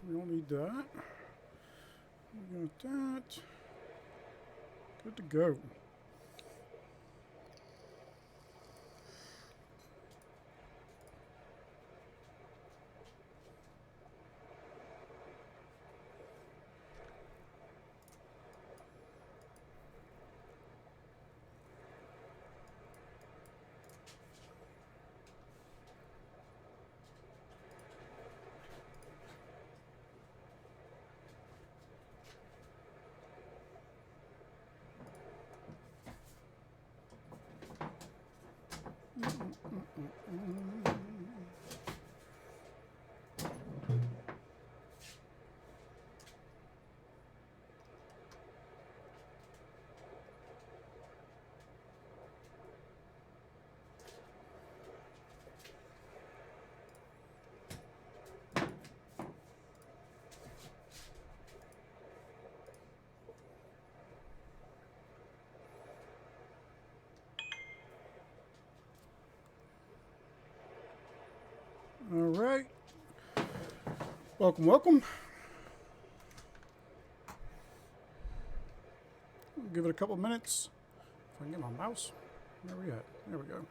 We don't need that. We got that. Good to go. All right. Welcome, welcome. Give it a couple minutes. If I can get my mouse. Where are we at? There we go.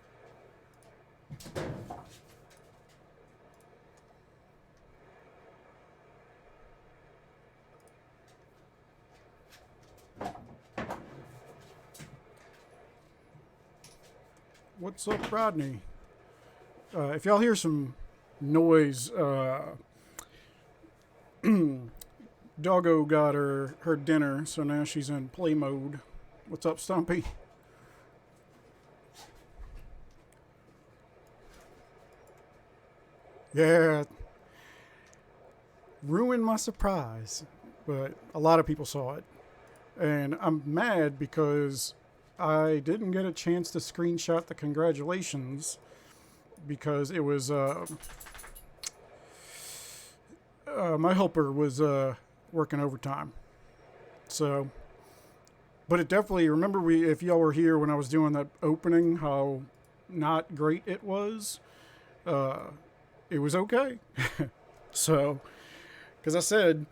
What's up, Rodney? If y'all hear some noise, Doggo got her dinner, so now she's in play mode. What's up, Stumpy? Yeah, ruined my surprise, but a lot of people saw it. And I'm mad because I didn't get a chance to screenshot the congratulations because it was my helper was working overtime. So, but it definitely, remember if y'all were here when I was doing that opening, how not great it was. It was okay. So, because I said,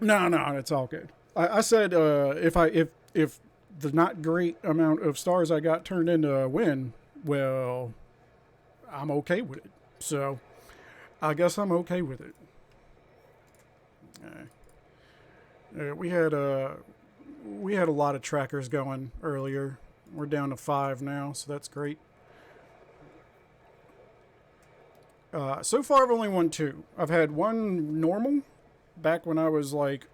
no, it's all good. I said if the not great amount of stars I got turned into a win, well, I'm okay with it. So, I guess I'm okay with it. We had a lot of trackers going earlier. We're down to 5 now, so that's great. So far, I've only won 2. I've had one normal back when I was like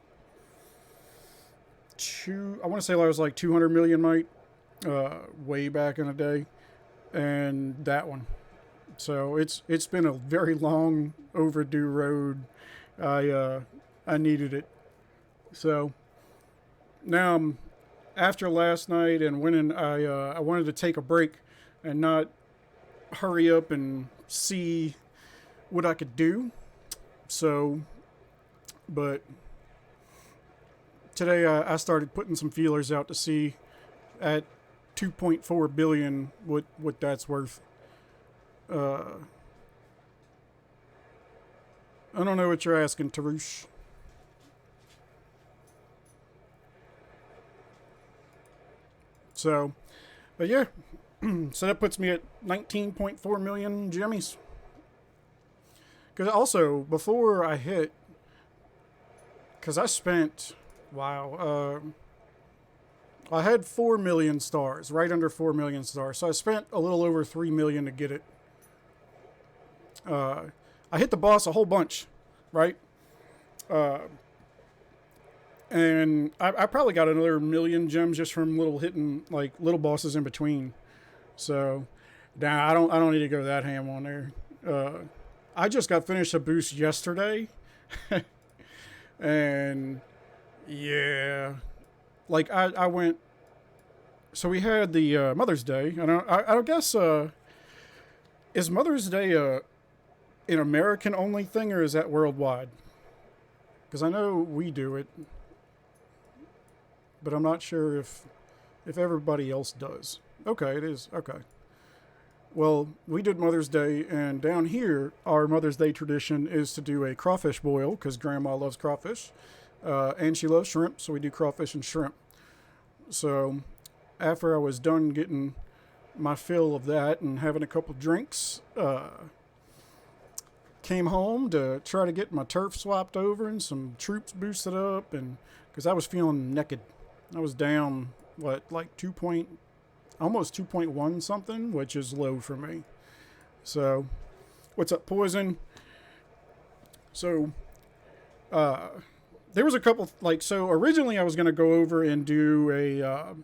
I want to say I was like 200 million might, way back in the day, and that one. So it's been a very long overdue road. I needed it. So now after last night and winning, I wanted to take a break and not hurry up and see what I could do. So, but today I started putting some feelers out to see at 2.4 billion what that's worth. I don't know what you're asking, Tarush. So, but yeah, so that puts me at 19.4 million jimmies. Because also, before I hit, because I spent, wow, I had 4 million stars, right under 4 million stars. So I spent a little over 3 million to get it. I hit the boss a whole bunch, right? And I probably got another million gems just from hitting like little bosses in between. So, nah, I don't need to go that ham on there. I just got finished a boost yesterday, and yeah, like I went. So we had the Mother's Day, and I guess is Mother's Day an American only thing, or is that worldwide? Because I know we do it, but I'm not sure if everybody else does. Okay, it is. Okay. Well, we did Mother's Day, and down here, our Mother's Day tradition is to do a crawfish boil because Grandma loves crawfish, and she loves shrimp, so we do crawfish and shrimp. So after I was done getting my fill of that and having a couple drinks, came home to try to get my turf swapped over and some troops boosted up, and because I was feeling naked, I was down what like almost 2.1 something, which is low for me. So, what's up, Poison? So, uh, there was a couple so originally I was gonna go over and do a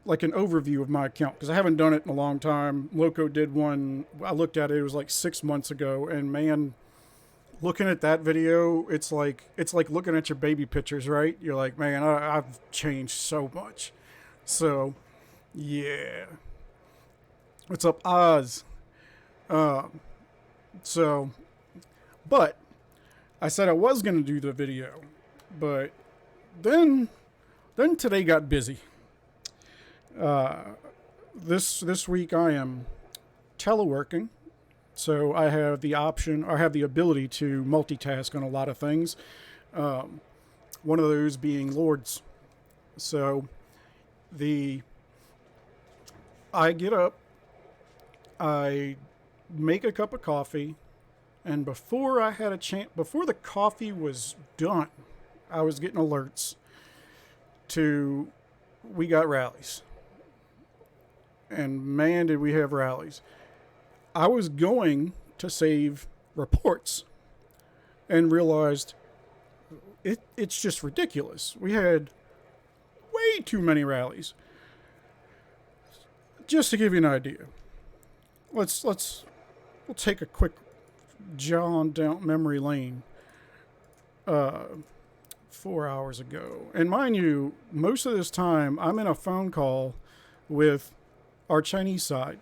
like an overview of my account because I haven't done it in a long time. Loco did one. I looked at it. It was like 6 months ago, and man, looking at that video, it's like looking at your baby pictures, right? You're like, man, I've changed so much. So, yeah. What's up, Oz? Um, so, but I said I was gonna do the video, but then today got busy. Uh, this week I am teleworking, so I have the option, or I have the ability to multitask on a lot of things. Um, One of those being Lords. So the I get up, I make a cup of coffee, and before the coffee was done, I was getting alerts to we got rallies. And man, did we have rallies. I was going to save reports and realized it's just ridiculous. We had way too many rallies. Just to give you an idea, we'll take a quick jaunt down memory lane. 4 hours ago, and mind you, most of this time I'm in a phone call with our Chinese side,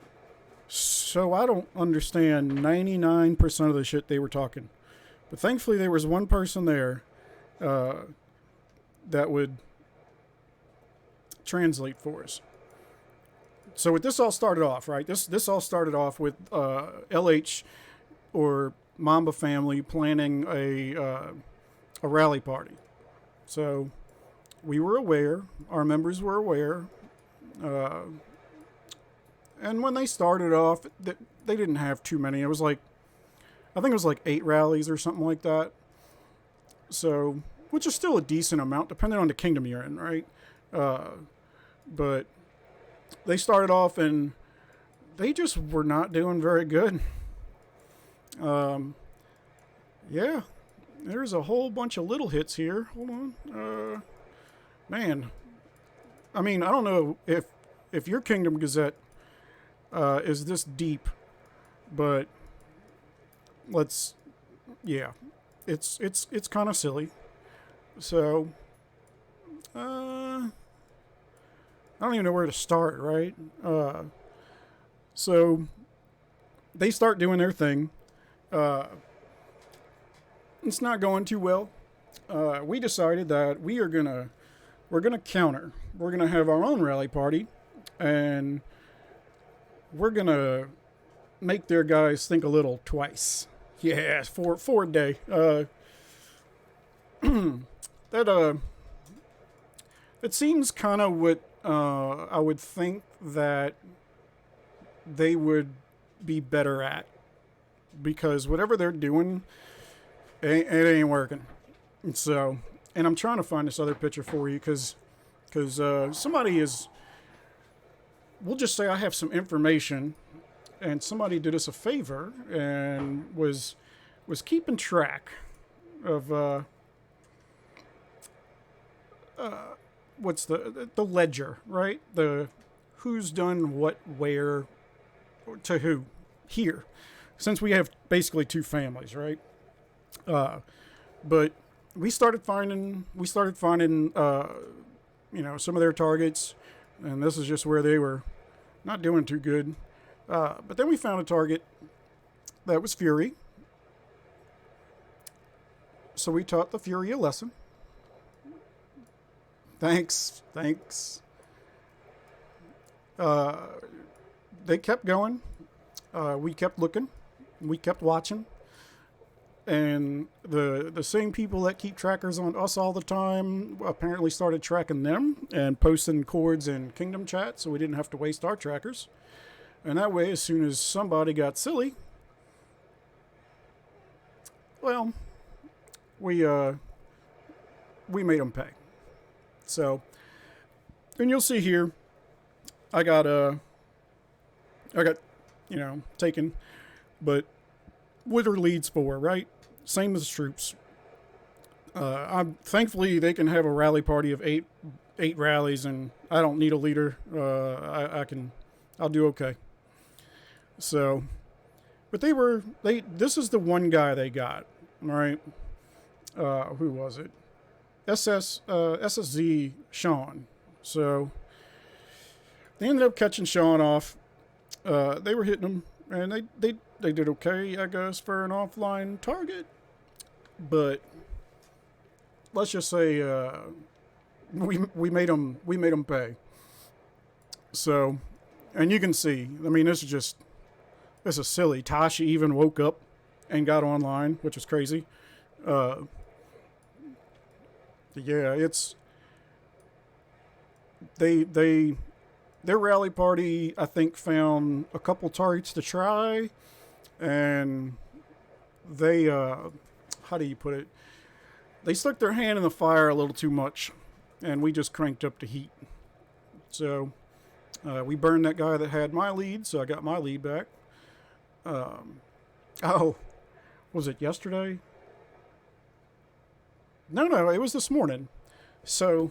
so I don't understand 99% of the shit they were talking. But thankfully, there was one person there that would translate for us. So with this all started off, right? This all started off with LH or Mamba family planning a rally party. So we were aware, our members were aware, and when they started off, they didn't have too many. It was like, I think it was like 8 rallies or something like that. So, which is still a decent amount, depending on the kingdom you're in, right? But they started off and they just were not doing very good. Yeah, there's a whole bunch of little hits here. Hold on. Man, I mean, I don't know if your Kingdom Gazette is this deep, but yeah, it's kind of silly. So, I don't even know where to start, right? So they start doing their thing. It's not going too well. We decided that we're gonna counter. We're gonna have our own rally party, and we're gonna make their guys think a little twice. Yeah, for a day. That it seems kind of what I would think that they would be better at, because whatever they're doing, it ain't working. So, and I'm trying to find this other picture for you because somebody is. We'll just say I have some information, and somebody did us a favor and was keeping track of what's the ledger, right? The who's done what, where, to who here, since we have basically 2 families, right? But we started finding some of their targets, and this is just where they were not doing too good. But then we found a target that was Fury, so we taught the Fury a lesson. Thanks. they kept going. We kept looking. We kept watching. And the same people that keep trackers on us all the time apparently started tracking them and posting chords in Kingdom chat, so we didn't have to waste our trackers. And that way, as soon as somebody got silly, well, we made them pay. So, and you'll see here, I got taken, but what are leads for, right? Same as troops. Thankfully they can have a rally party of eight rallies, and I don't need a leader. I'll do okay. So, but this is the one guy they got, right? Who was it? SSZ Sean. So they ended up catching Sean off. They were hitting him, and they did okay, I guess, for an offline target. But let's just say we made them pay. So, and you can see, I mean, this is silly. Tasha even woke up and got online, which is crazy. Yeah, it's their rally party, I think, found a couple targets to try, and they how do you put it? They stuck their hand in the fire a little too much, and we just cranked up the heat. So we burned that guy that had my lead, so I got my lead back. Was it yesterday? No, it was this morning. So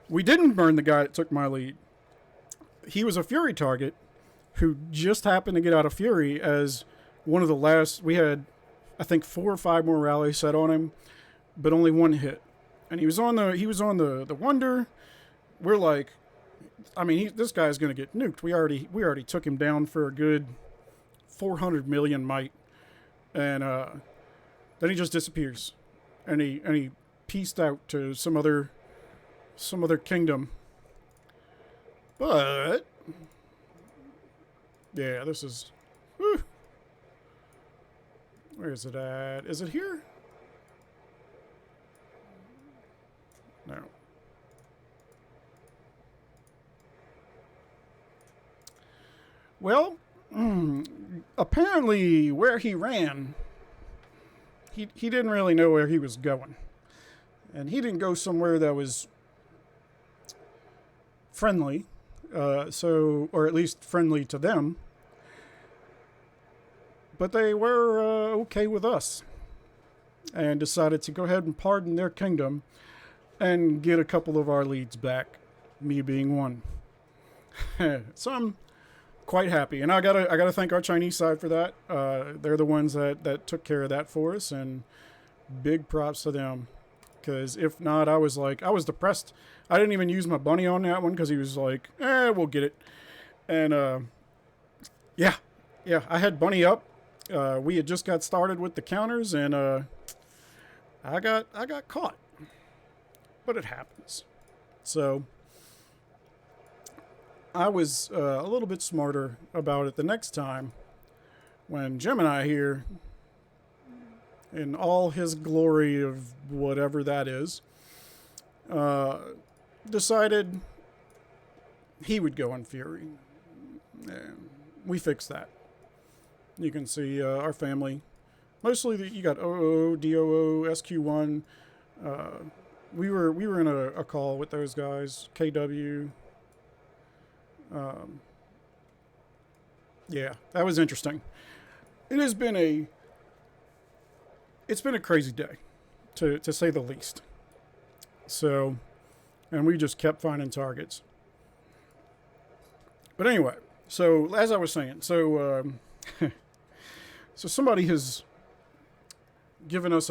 we didn't burn the guy that took my lead. He was a Fury target who just happened to get out of Fury as one of the last. We had, I think, 4 or 5 more rallies set on him, but only one hit. And he was on the Wonder. We're like, I mean, this guy's going to get nuked. We already took him down for a good 400 million might, and then he just disappears, and he pieced out to some other kingdom. But yeah, this is. Whew. Where is it at? Is it here? No. Well, apparently where he ran, he didn't really know where he was going. And he didn't go somewhere that was friendly, or at least friendly to them. But they were okay with us and decided to go ahead and pardon their kingdom and get a couple of our leads back, me being one. So I'm quite happy, and I gotta thank our Chinese side for that. They're the ones that took care of that for us, and big props to them. Because if not, I was depressed. I didn't even use my bunny on that one because he was like, we'll get it. And yeah, I had bunny up. We had just got started with the counters, and I got caught. But it happens. So I was a little bit smarter about it the next time when Gemini here, in all his glory of whatever that is, decided he would go on Fury. And we fixed that. You can see our family. Mostly you got OO, DOO, SQ1. We were in a call with those guys. KW. Yeah, that was interesting. It's been a crazy day, to say the least. So, and we just kept finding targets. But anyway, so as I was saying, so somebody has given us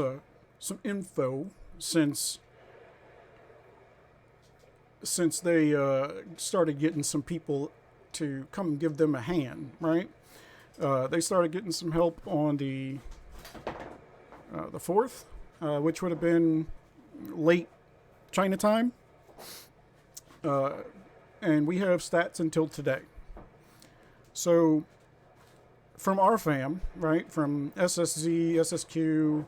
some info since they started getting some people to come give them a hand, right? They started getting some help on the 4th, which would have been late China time. and we have stats until today. So from our fam, right, from SSZ, SSQ,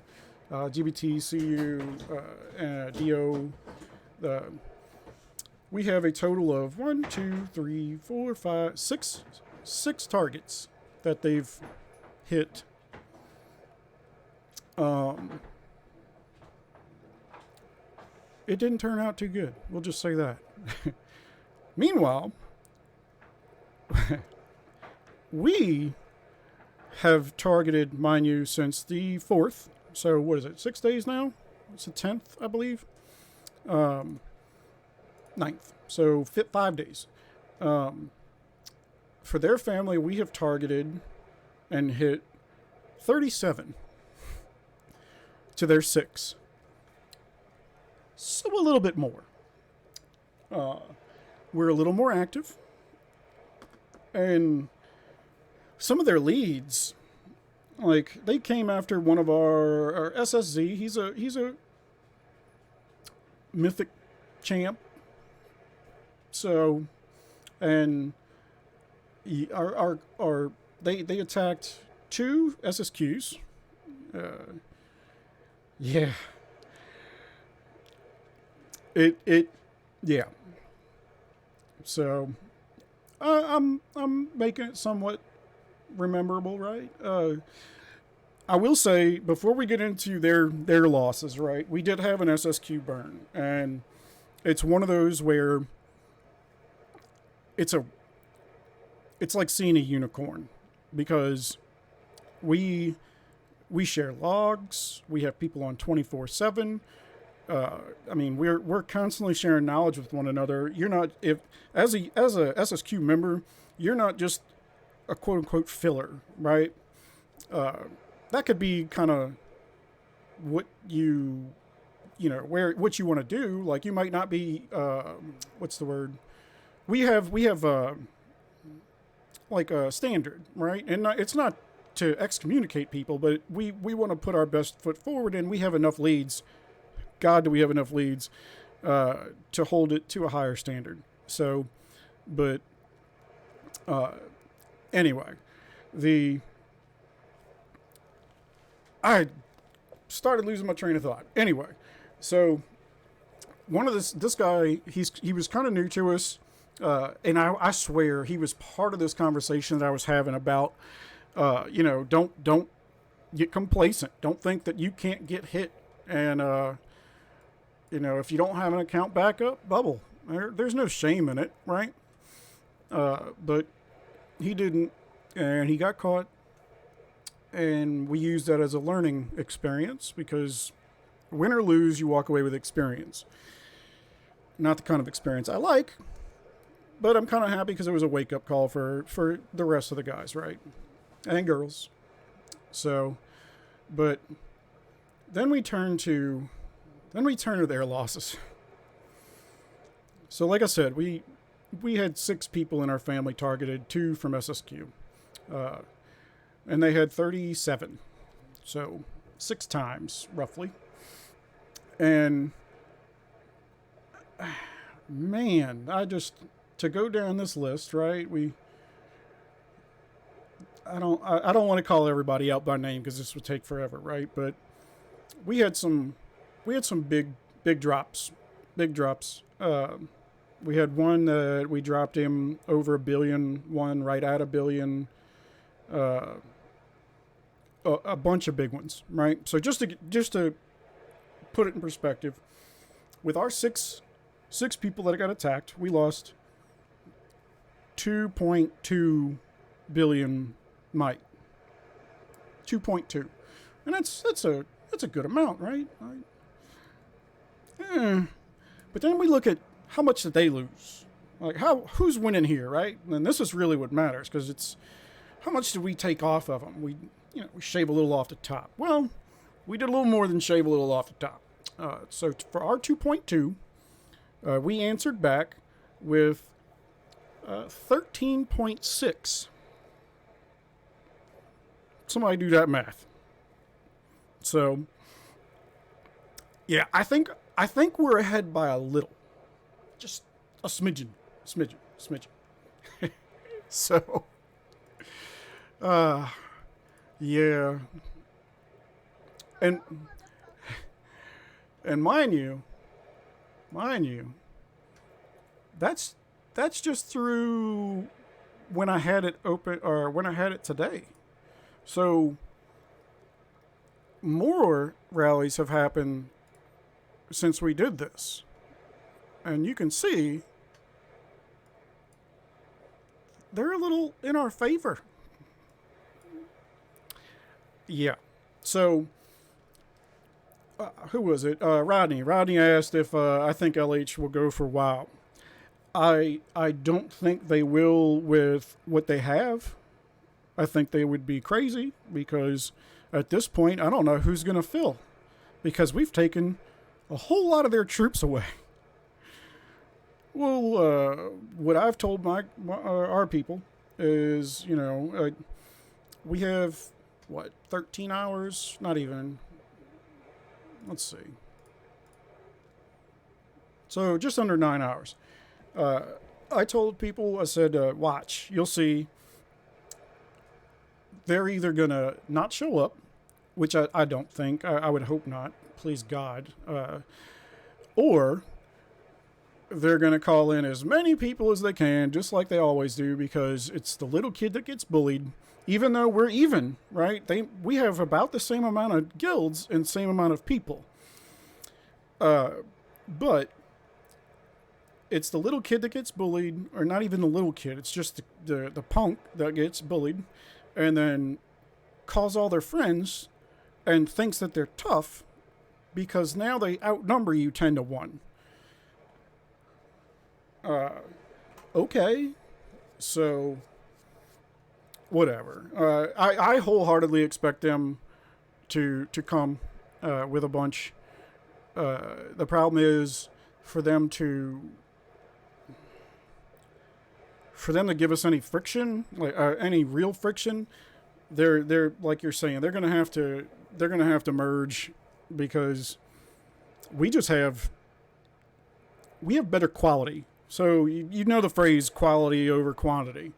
GBT, CU, DO, we have a total of 1, 2, 3, 4, 5, 6 targets that they've hit. It didn't turn out too good. We'll just say that. Meanwhile, we have targeted, mind you, since the 4th. So what is it, 6 days now? It's the 10th, I believe. 9th. So 5 days. For their family, we have targeted and hit 37 to their 6. So a little bit more. We're a little more active. And some of their leads, like, they came after one of our SSZ. He's a mythic champ. So, and they attacked 2 SSQs. Yeah. Yeah. So, I'm making it somewhat rememberable, right? I will say, before we get into their losses, right, we did have an SSQ burn, and it's one of those where it's like seeing a unicorn, because we share logs, we have people on 24/7. I mean, we're constantly sharing knowledge with one another. You're not, if as a SSQ member, you're not just a quote unquote filler, right? That could be kind of what what you want to do. Like, you might not be what's the word? We have like a standard, right? And it's not to excommunicate people, but we want to put our best foot forward, and we have enough leads. God, do we have enough leads to hold it to a higher standard? So, but anyway, I started losing my train of thought. Anyway, so one of this guy, he was kind of new to us, and I swear he was part of this conversation that I was having about, don't get complacent. Don't think that you can't get hit, and if you don't have an account backup, bubble. There's no shame in it, right? But he didn't, and he got caught, and we used that as a learning experience, because win or lose, you walk away with experience. Not the kind of experience I like, but I'm kind of happy because it was a wake-up call for the rest of the guys, right? And girls. So, but then we turn to their losses. So, like I said, we had 6 people in our family targeted, 2 from SSQ. And they had 37. So 6 times, roughly. And man, to go down this list, right? I don't want to call everybody out by name, because this would take forever, right? But we had some big drops. We had one that we dropped him over $1 billion, one right at $1 billion, a bunch of big ones, right? So just to put it in perspective, with our six people that got attacked, we lost 2.2 billion might. 2.2, and that's a good amount, right? But then we look at how much did they lose? Like, who's winning here, right? And this is really what matters, because it's how much did we take off of them? We shave a little off the top. Well, we did a little more than shave a little off the top. So for our 2.2, we answered back with 13.6. Somebody do that math. So, yeah, I think we're ahead by a little, just a smidgen. smidgen. So, uh, yeah. And, and mind you, that's, that's just through when I had it open, or when I had it today. So, more rallies have happened since we did this. And you can see they're a little in our favor. Yeah. So, who was it? Rodney. Rodney asked if I think LH will go for a while. I don't think they will with what they have. I think they would be crazy because at this point, I don't know who's going to fill because we've taken a whole lot of their troops away. Well, what I've told our people is, we have, 13 hours? Not even. Let's see. So just under 9 hours. I told people, I said, watch, you'll see. They're either going to not show up, which I don't think. I would hope not. Please God. Or they're going to call in as many people as they can, just like they always do, because it's the little kid that gets bullied, even though we're even, right? We have about the same amount of guilds and same amount of people. But it's the little kid that gets bullied, or not even the little kid. It's just the punk that gets bullied and then calls all their friends and thinks that they're tough because now they outnumber you 10-1. Okay. So, whatever. I wholeheartedly expect them to come with a bunch. The problem is for them to give us any friction, like any real friction. They're like you're saying, they're gonna have to merge because we have better quality. So you know the phrase quality over quantity.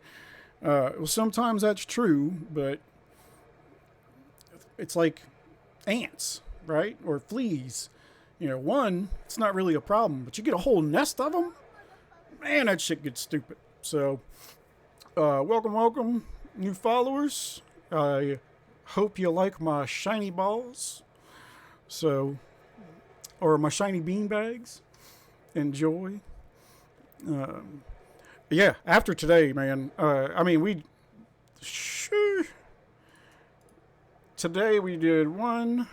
Well, sometimes that's true, but it's like ants, right? Or fleas. One, it's not really a problem, but you get a whole nest of them, man, that shit gets stupid. So, welcome, new followers. I hope you like my shiny balls. So, or my shiny bean bags. Enjoy. Yeah, after today, man, today we did 1,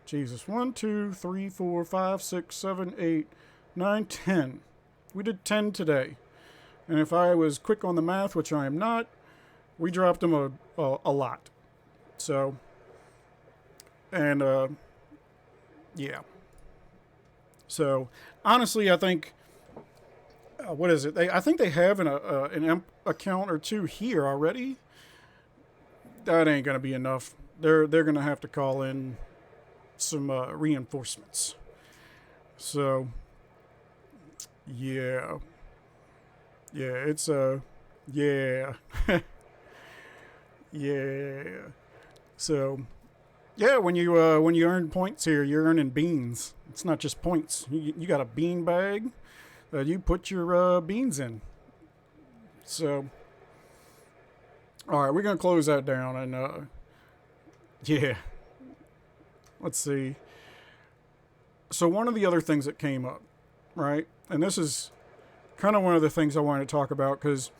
2, 3, 4, 5, 6, 7, 8, 9, 10. We did 10 today. And if I was quick on the math, which I am not, we dropped them a lot. So, and, yeah. So, honestly, I think, what is it? I think they have an imp account or two here already. That ain't going to be enough. They're going to have to call in some reinforcements. So, yeah. Yeah, it's yeah. Yeah. So, yeah, when you earn points here, you're earning beans. It's not just points. You got a bean bag that you put your beans in. So, all right, we're gonna close that down and yeah. Let's see. So one of the other things that came up, right? And this is kind of one of the things I wanted to talk about because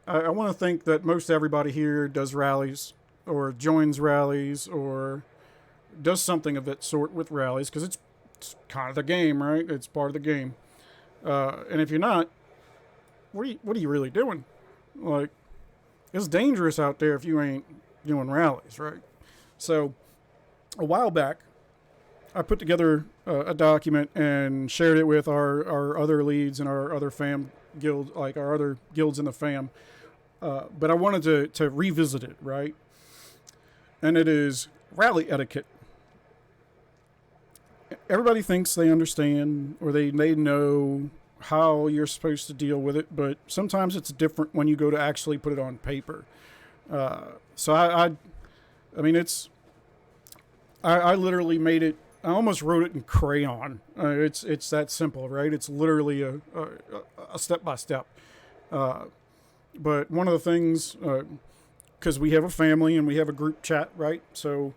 I want to think that most everybody here does rallies or joins rallies or does something of that sort with rallies because it's kind of the game, right? It's part of the game. And if you're not, what are you really doing? Like, it's dangerous out there if you ain't doing rallies, right? So, a while back, I put together a document and shared it with our other leads and our other fam guild, like our other guilds in the fam. But I wanted to revisit it, right? And it is rally etiquette. Everybody thinks they understand or they know how you're supposed to deal with it, but sometimes it's different when you go to actually put it on paper. So I mean, I literally made it. I almost wrote it in crayon. It's that simple, right? It's literally a step by step. But one of the things, because we have a family and we have a group chat, right? So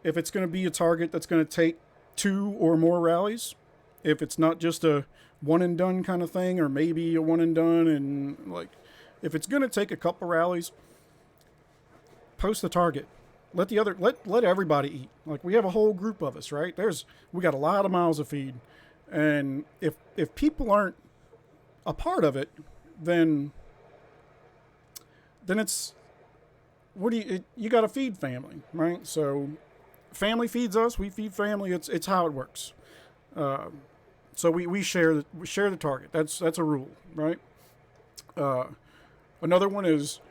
if it's going to be a target that's going to take 2 or more rallies, if it's not just a one and done kind of thing, or maybe a one and done, and like, if it's going to take a couple rallies, post the target. Let everybody eat. Like, we have a whole group of us, right? We got a lot of mouths to feed, and if people aren't a part of it, then it's, you got to feed family, right? So family feeds us, we feed family. It's how it works. So we share the target. That's a rule, right? Another one is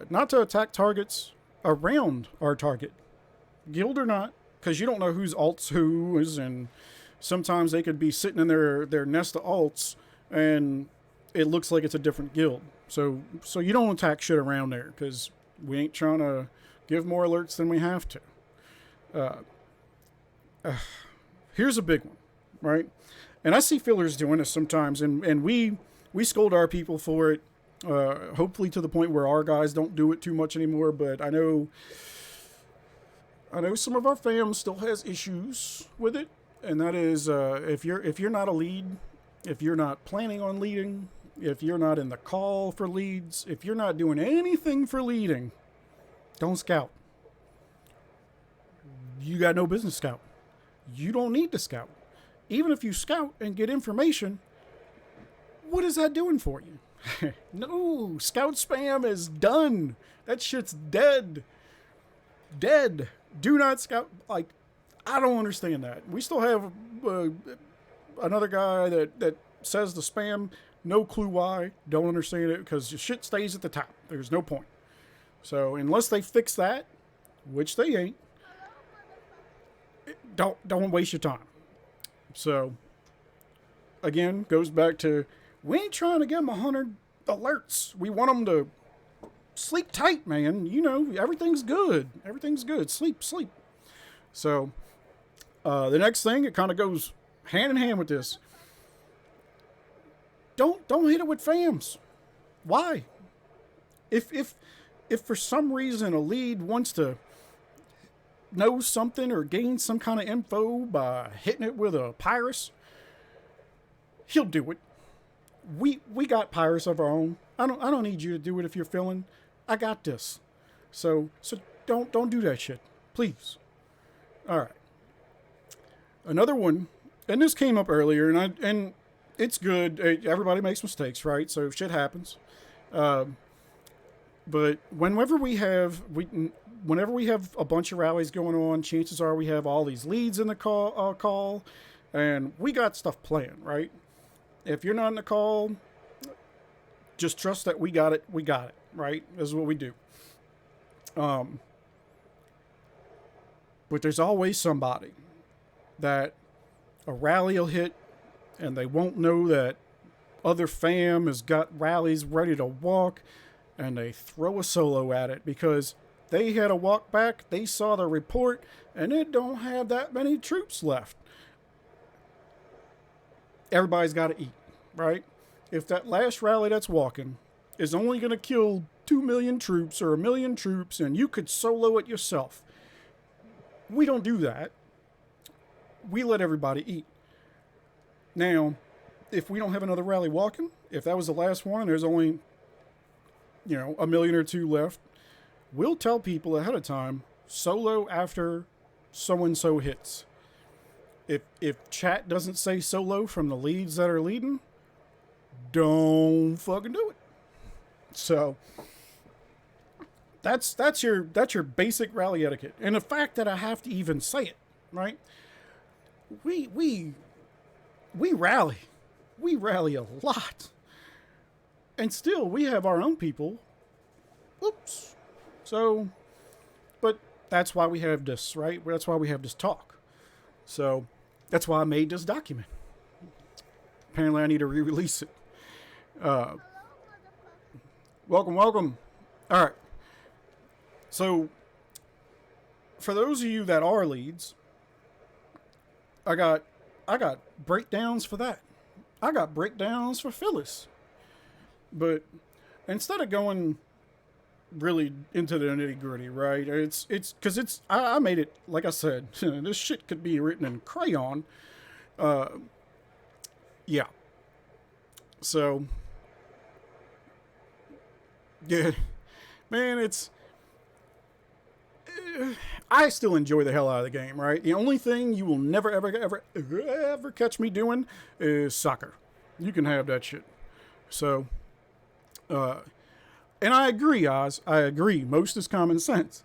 not to attack targets around our target, guild or not, because you don't know whose alts who is, and sometimes they could be sitting in their nest of alts, and it looks like it's a different guild. So you don't attack shit around there, because we ain't trying to give more alerts than we have to. Here's a big one, right? And I see fillers doing this sometimes, and we scold our people for it. Hopefully to the point where our guys don't do it too much anymore. But I know some of our fam still has issues with it, and that is if you're not a lead, if you're not planning on leading, if you're not in the call for leads, if you're not doing anything for leading, don't scout. You got no business scout. You don't need to scout. Even if you scout and get information, what is that doing for you? No, scout spam is done. That shit's dead. Dead. Do not scout. Like, I don't understand that. We still have another guy that says the spam. No clue why. Don't understand it, because shit stays at the top. There's no point. So unless they fix that, which they ain't, don't waste your time. So again, goes back to, we ain't trying to give them 100 alerts. We want them to sleep tight, man. You know, everything's good. Everything's good. Sleep. So the next thing, it kind of goes hand in hand with this. Don't hit it with FAMs. Why? If for some reason a lead wants to know something or gain some kind of info by hitting it with a Pyrus, he'll do it. We got Pyrus of our own. I don't need you to do it if you're filling. I got this. So don't do that shit, please. All right. Another one, and this came up earlier, and it's good. Everybody makes mistakes, right? So shit happens. But whenever we have a bunch of rallies going on, chances are we have all these leads in the call, and we got stuff planned, right? If you're not in the call, just trust that we got it. We got it, right? This is what we do. But there's always somebody that a rally will hit, and they won't know that other fam has got rallies ready to walk, and they throw a solo at it because they had a walk back, they saw the report, and it don't have that many troops left. Everybody's got to eat, right? If that last rally that's walking is only going to kill 2 million troops or 1 million troops, and you could solo it yourself, we don't do that. We let everybody eat. Now, if we don't have another rally walking, if that was the last one and there's only, 1 million or 2 left, we'll tell people ahead of time, solo after so-and-so hits. If chat doesn't say solo from the leads that are leading, don't fucking do it. So that's your basic rally etiquette. And the fact that I have to even say it, right? We rally. We rally a lot. And still we have our own people. Oops. So, but that's why we have this, right? That's why we have this talk. So that's why I made this document. Apparently I need to re-release it. Uh, welcome, welcome. All right. So, for those of you that are leads, I got I got breakdowns for that. I got breakdowns for Phyllis. But instead of going really into the nitty gritty, right? It's because I made it like I said. This shit could be written in crayon. Uh, yeah. So yeah, man, it's I still enjoy the hell out of the game, right? The only thing you will never, ever catch me doing is soccer. You can have that shit. So, uh, and I agree, Oz. I agree. Most is common sense.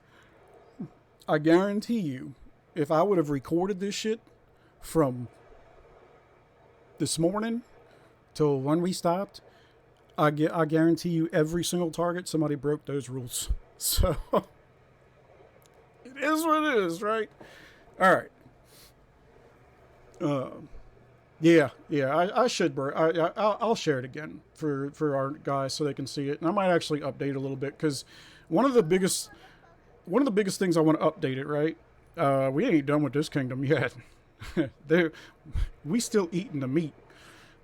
I guarantee you, if I would have recorded this shit from this morning till when we stopped, I guarantee you every single target somebody broke those rules. So it is what it is, right? All right. Uh, yeah. I should. I'll share it again for our guys so they can see it, and I might actually update it a little bit because one of the biggest things I want to update it. Right. We ain't done with this kingdom yet. We still eating the meat.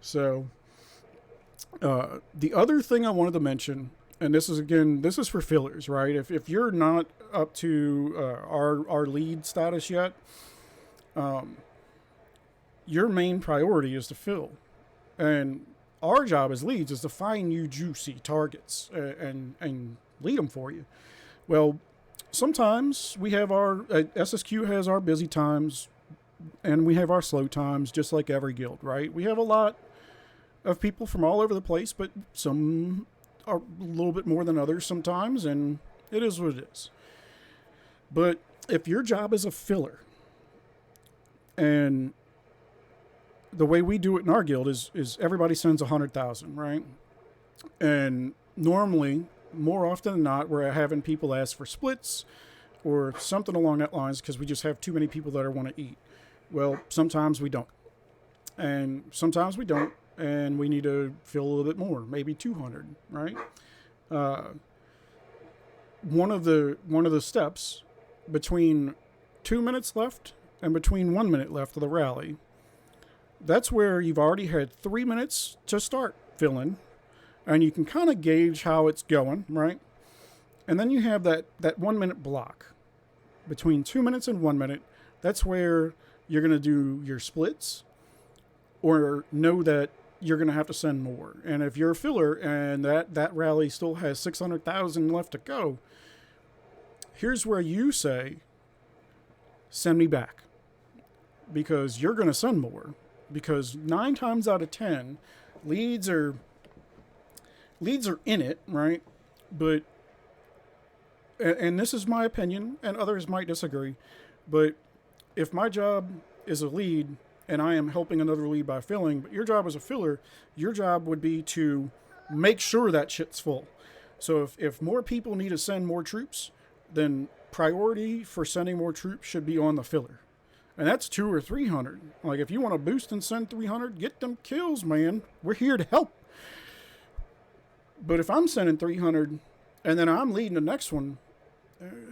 So the other thing I wanted to mention, and this is for fillers, right? If you're not up to our lead status yet, your main priority is to fill, and our job as leads is to find you juicy targets and lead them for you. Well, sometimes we have our SSQ has our busy times, and we have our slow times, just like every guild, right? We have a lot of people from all over the place, but some are a little bit more than others sometimes, and it is what it is. But if your job is a filler, and the way we do it in our guild is everybody sends 100,000, right? And normally, more often than not, we're having people ask for splits or something along that lines because we just have too many people that want to eat. Well, sometimes we don't, and sometimes we don't, and we need to fill a little bit more, maybe 200, right? One of the steps between 2 minutes left and between 1 minute left of the rally, that's where you've already had 3 minutes to start filling, and you can kind of gauge how it's going, right? And then you have that 1 minute block between 2 minutes and 1 minute. That's where you're going to do your splits or know that you're going to have to send more. And if you're a filler and that rally still has 600,000 left to go, here's where you say, send me back, because you're going to send more. Because 9 times out of 10, leads are in it, right? But, and this is my opinion, and others might disagree, but if my job is a lead and I am helping another lead by filling, but your job as a filler, your job would be to make sure that shit's full. So if more people need to send more troops, then priority for sending more troops should be on the filler. And that's 200 or 300. Like, if you want to boost and send 300, get them kills, man. We're here to help. But if I'm sending 300 and then I'm leading the next one,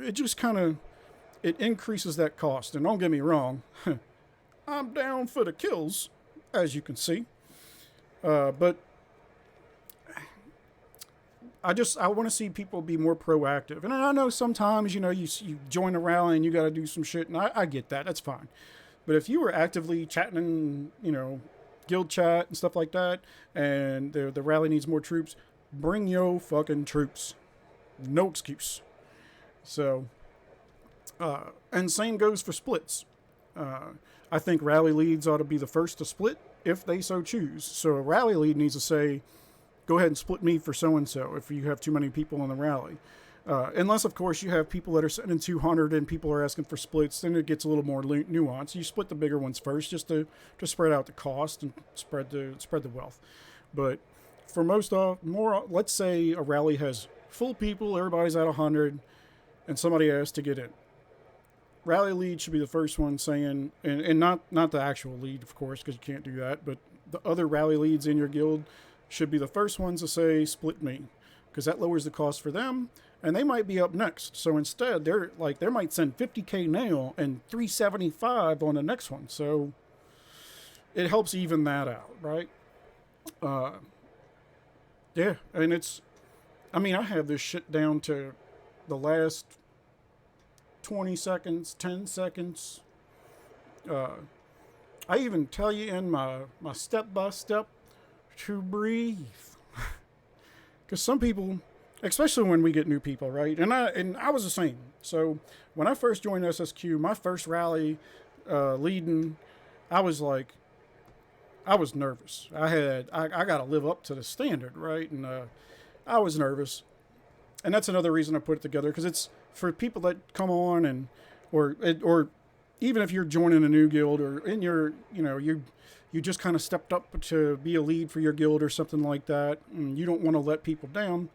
it just kind of, it increases that cost. And don't get me wrong, I'm down for the kills, as you can see. But I want to see people be more proactive. And I know sometimes, you join a rally and you got to do some shit, and I get that. That's fine. But if you were actively chatting, guild chat and stuff like that, and the rally needs more troops, bring yo fucking troops. No excuse. So, and same goes for splits. I think rally leads ought to be the first to split if they so choose. So a rally lead needs to say, go ahead and split me for so-and-so if you have too many people in the rally. Unless, of course, you have people that are sending 200 and people are asking for splits, then it gets a little more nuanced. You split the bigger ones first just to spread out the cost and spread the wealth. But for let's say a rally has full people, everybody's at 100, and somebody asks to get in. Rally lead should be the first one saying, and not the actual lead, of course, because you can't do that, but the other rally leads in your guild should be the first ones to say split me, because that lowers the cost for them, and they might be up next. So instead, they might send 50K now and 375 on the next one. So it helps even that out, right? Yeah, and I have this shit down to the last 20 seconds, 10 seconds. I even tell you in my step-by-step to breathe. Because some people, especially when we get new people, right? And I was the same. So when I first joined SSQ, my first rally leading, I was nervous. I got to live up to the standard, right? And I was nervous. And that's another reason I put it together, because it's for people that come on or even if you're joining a new guild, or in your, you just kind of stepped up to be a lead for your guild or something like that, and you don't want to let people down.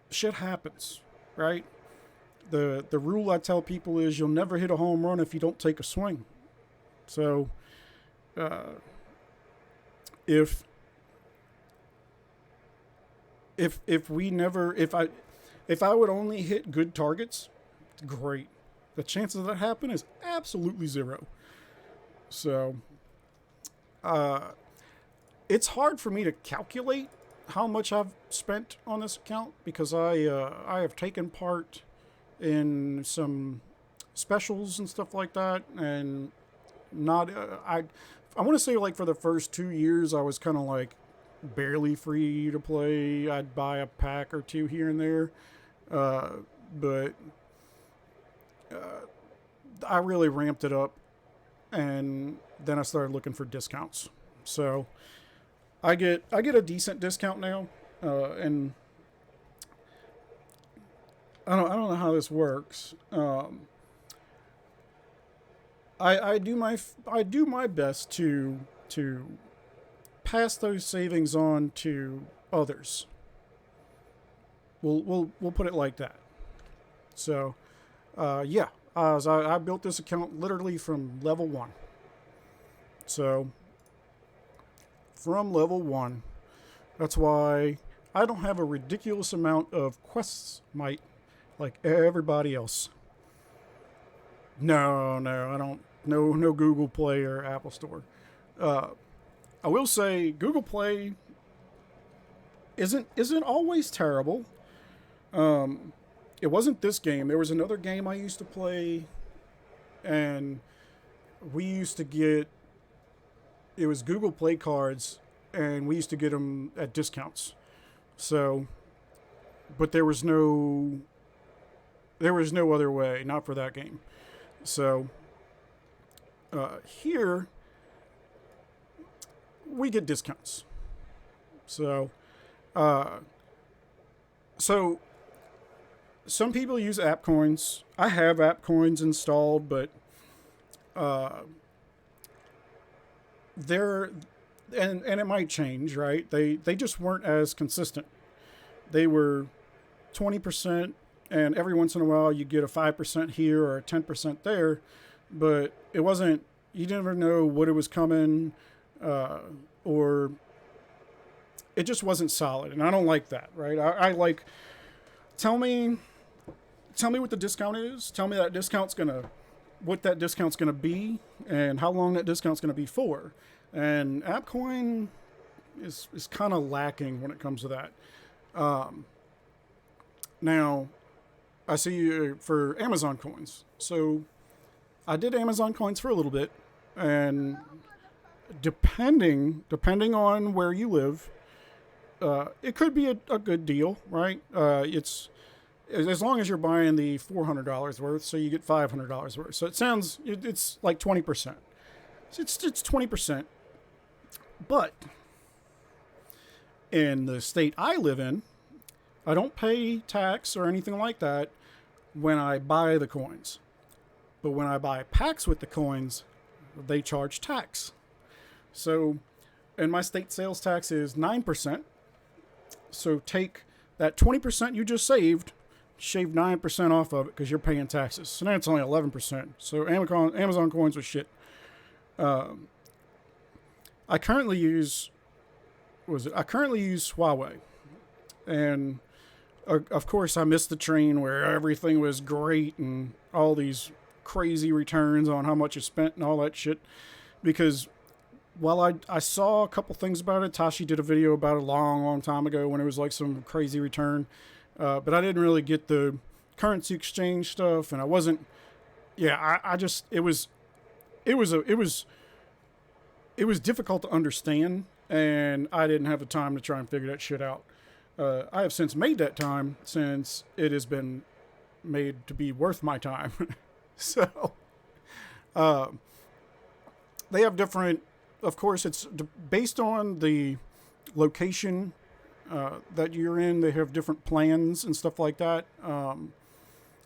Shit happens, right? The rule I tell people is you'll never hit a home run if you don't take a swing. So, if I would only hit good targets, great. The chances of that happen is absolutely zero. So, it's hard for me to calculate how much I've spent on this account, because I have taken part in some specials and stuff like that, and not I want to say, like, for the first 2 years I was kind of like barely free to play. I'd buy a pack or two here and there, but I really ramped it up, and then I started looking for discounts. So I get a decent discount now, and I don't know how this works. I do my best to pass those savings on to others. We'll put it like that. So, yeah, I built this account literally from level 1. So, from level 1, that's why I don't have a ridiculous amount of quests might like everybody else. No, I don't. No Google Play or Apple Store. I will say Google Play isn't always terrible. It wasn't this game. There was another game I used to play, and we used to get, it was Google Play cards, and we used to get them at discounts. So, but there was no other way, not for that game. So, here, we get discounts. So some people use app coins. I have app coins installed, but they're, and it might change, right? They just weren't as consistent. They were 20%, and every once in a while you get a 5% here or a 10% there, but it wasn't, you never know what it was coming, or it just wasn't solid, and I don't like that, right? I like, tell me what the discount is. Tell me what that discount's gonna be, and how long that discount's gonna be for. And AppCoin is kind of lacking when it comes to that. Now, I see for Amazon coins. So I did Amazon coins for a little bit, and depending on where you live, it could be a good deal, right? It's as long as you're buying the $400 worth, so you get $500 worth. So it's like 20%. So it's 20%. But in the state I live in, I don't pay tax or anything like that when I buy the coins. But when I buy packs with the coins, they charge tax. So, and my state sales tax is 9%. So take that 20% you just saved, shave 9% off of it because you're paying taxes. So now it's only 11%. So Amazon coins are shit. I currently use I currently use Huawei, and of course I missed the train where everything was great and all these crazy returns on how much you spent and all that shit. Because while I saw a couple things about it, Tashi did a video about it a long time ago when it was like some crazy return, but I didn't really get the currency exchange stuff, and I wasn't. Yeah, I just it was a it was difficult to understand, and I didn't have the time to try and figure that shit out. I have since made that time since it has been made to be worth my time. So uh, they have different. Of course, it's based on the location that you're in. They have different plans and stuff like that.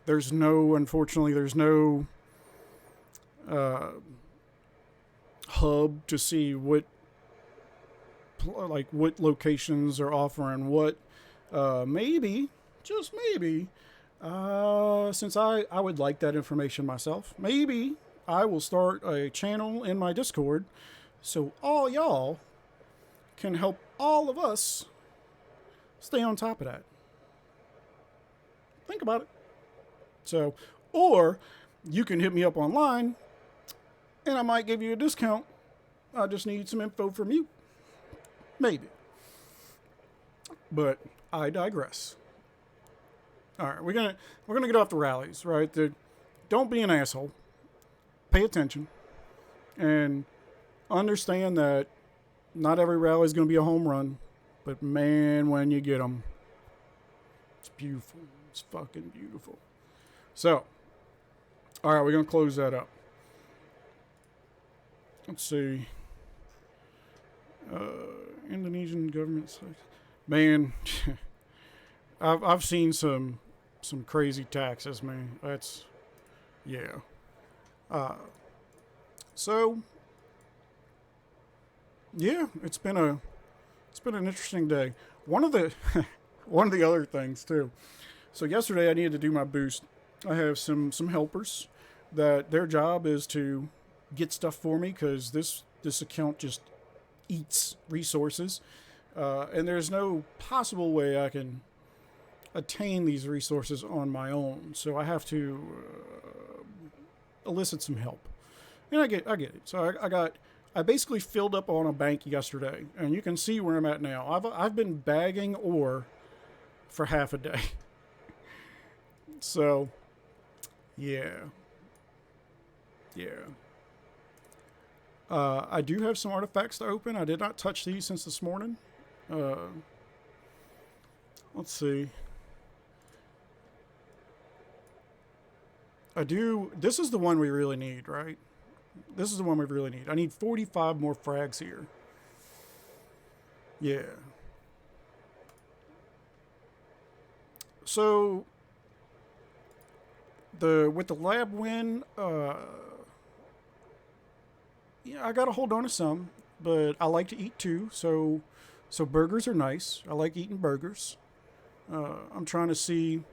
Unfortunately, there's no uh, hub to see what what locations are offering what. Maybe, just maybe, since I would like that information myself, maybe I will start a channel in my Discord so all y'all can help all of us stay on top of that. Think about it. So, or you can hit me up online and I might give you a discount. I just need some info from you. Maybe. But I digress. All right, we're gonna get off the rallies, right? Don't be an asshole. Pay attention, and understand that not every rally is gonna be a home run, but man, when you get them, it's beautiful. It's fucking beautiful. So, all right, we're gonna close that up. Let's see. Indonesian government, man. I've seen some crazy taxes, man. That's yeah. So yeah, it's been an interesting day. One of the one of the other things too. So yesterday I needed to do my boost. I have some helpers that their job is to get stuff for me because this account just eats resources, and there's no possible way I can attain these resources on my own. So I have to elicit some help, and I get it. So I basically filled up on a bank yesterday, and you can see where I'm at now. I've been bagging ore for half a day. So yeah. I do have some artifacts to open. I did not touch these since this morning. Let's see. This is the one we really need, right? This is the one we really need. I need 45 more frags here. Yeah. So, with the lab win, yeah, I gotta hold on to some, but I like to eat too. So burgers are nice. I like eating burgers. I'm trying to see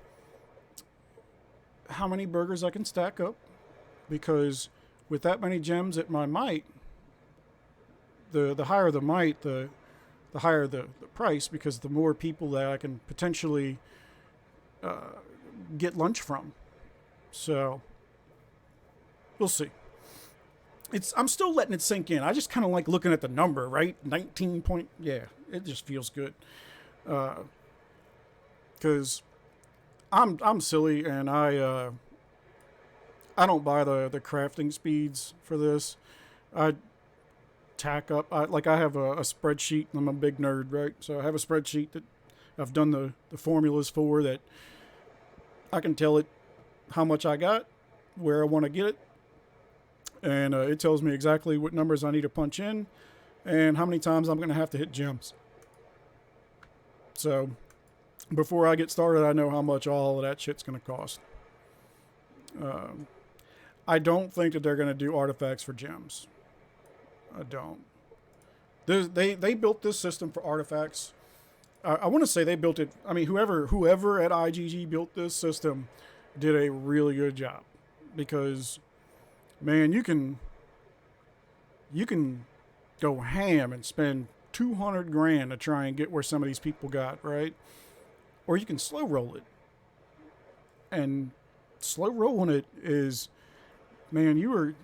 how many burgers I can stack up, because with that many gems at my might, the higher the might, the higher the price, because the more people that I can potentially get lunch from. So we'll see. I'm still letting it sink in. I just kind of like looking at the number, right? 19 point. Yeah, it just feels good. Because I'm silly, and I don't buy the crafting speeds for this. I tack up. I have a spreadsheet. I'm a big nerd, right? So I have a spreadsheet that I've done the formulas for, that I can tell it how much I got, where I want to get it. And it tells me exactly what numbers I need to punch in and how many times I'm going to have to hit gems. So before I get started, I know how much all of that shit's going to cost. I don't think that they're going to do artifacts for gems. I don't. They built this system for artifacts. I want to say they built it. I mean, whoever at IGG built this system did a really good job, because man, you can go ham and spend 200 grand to try and get where some of these people got, right? Or you can slow roll it. And slow rolling it is, man, you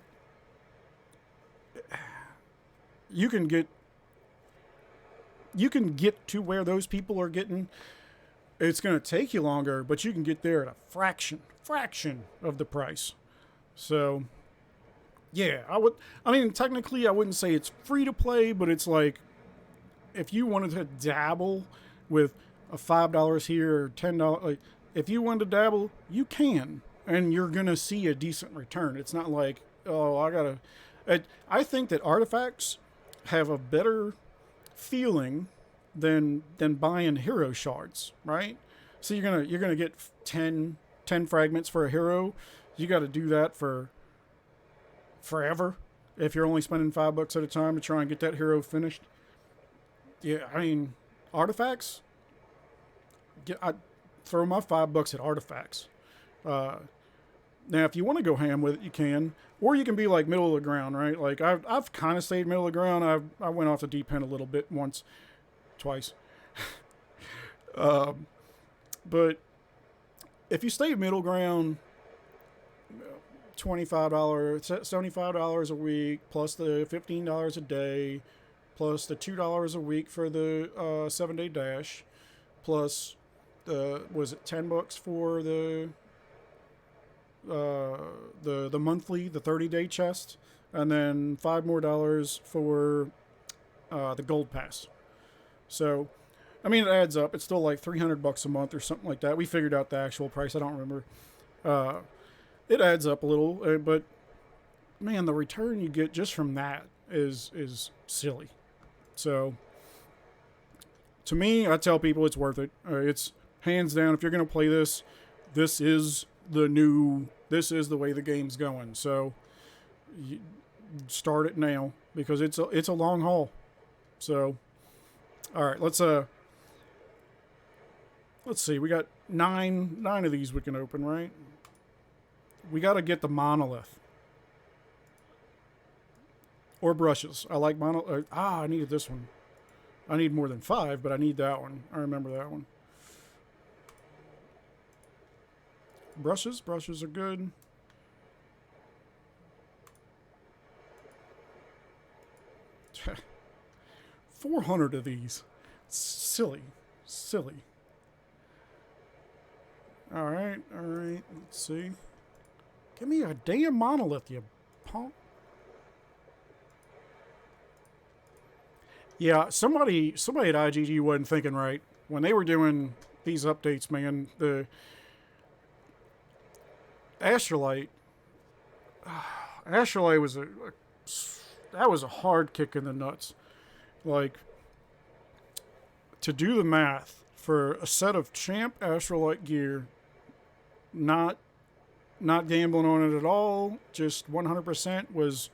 can get to where those people are getting. It's going to take you longer, but you can get there at a fraction of the price. So, yeah, technically I wouldn't say it's free to play, but it's like, if you wanted to dabble with a $5 here or $10, like, if you wanted to dabble, you can, and you're going to see a decent return. It's not like, oh, I think that artifacts have a better feeling than buying hero shards, right? So you're gonna get 10 fragments for a hero. You got to do that for forever if you're only spending $5 at a time to try and get that hero finished. Yeah, I mean, artifacts. I throw my $5 at artifacts. Now, if you want to go ham with it, you can, or you can be like middle of the ground, right? Like I've kind of stayed middle of the ground. I went off the deep end a little bit twice. But if you stay middle ground, $75 a week plus the $15 a day, plus the $2 a week for the 7-day dash, plus was it $10 for the monthly, the 30-day chest, and then $5 more for the gold pass. So, I mean, it adds up. It's still like $300 a month or something like that. We figured out the actual price. I don't remember. It adds up a little, but man, the return you get just from that is silly. So, to me, I tell people it's worth it. It's hands down. If you're going to play this, this is the way the game's going. So, you start it now because it's a long haul. So, all right, let's see. We got nine of these we can open, right? We got to get the monolith or brushes. I like monolith. I needed this one. I need more than 5, but I need that one. I remember that one. Brushes are good. $400 of these. Silly. All right. Let's see. Give me a damn monolith, you punk. Yeah, somebody at IGG wasn't thinking right when they were doing these updates, man. The Astrolite was a hard kick in the nuts. Like, to do the math for a set of champ Astrolite gear, not gambling on it at all, just 100% was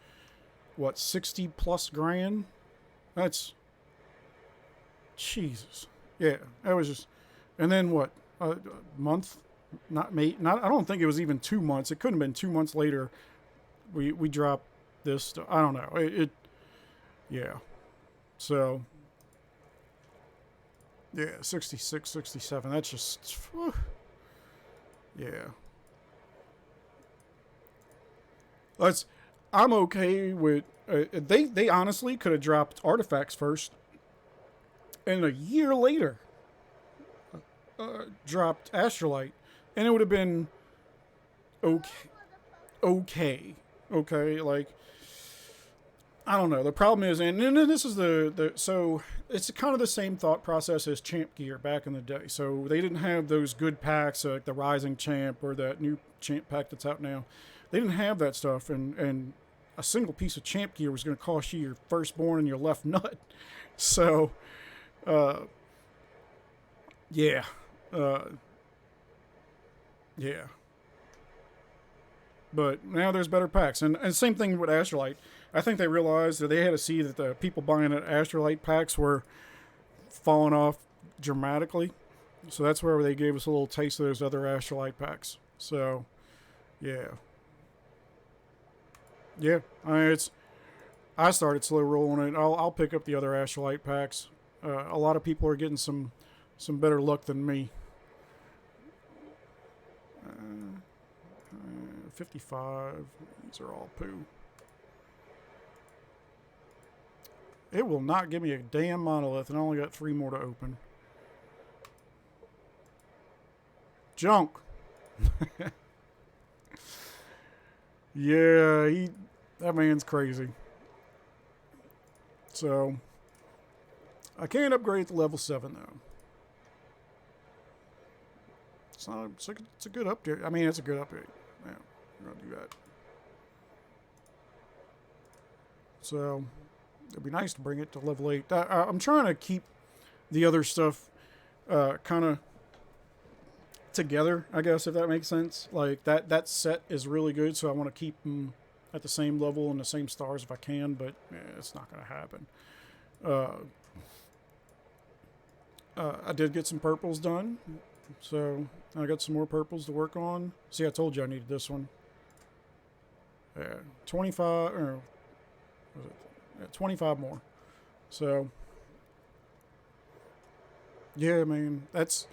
what, 60 plus grand? That's Jesus. Yeah, that was just, and then what? A month? Not. I don't think it was even 2 months. It couldn't have been 2 months later. We dropped this. I don't know. Yeah. So. Yeah, 66, 67. That's just. Whew. Yeah. I'm okay with. They honestly could have dropped artifacts first, and a year later dropped Astrolite, and it would have been okay. Like, I don't know. The problem is, and this is so it's kind of the same thought process as Champ Gear back in the day. So they didn't have those good packs like the Rising Champ or that new Champ pack that's out now. They didn't have that stuff, and a single piece of Champ Gear was going to cost you your firstborn and your left nut. So, yeah. But now there's better packs. And same thing with Astrolite. I think they realized that they had to see that the people buying the Astrolite packs were falling off dramatically. So that's where they gave us a little taste of those other Astrolite packs. So, yeah. Yeah, I started slow rolling it. I'll pick up the other Astrolite packs. A lot of people are getting some better luck than me. 55. These are all poo. It will not give me a damn monolith, and I only got 3 more to open. Junk. Yeah, that man's crazy. So, I can't upgrade to level 7 though. It's a good upgrade. I mean, it's a good upgrade. Yeah, we're gonna do that. So, it'd be nice to bring it to level 8. I'm trying to keep the other stuff kind of together, I guess, if that makes sense. Like, that set is really good, so I want to keep them at the same level and the same stars if I can, but it's not going to happen. I did get some purples done, so I got some more purples to work on. See, I told you I needed this one. 25, or was it 25 more. So, yeah, man, that's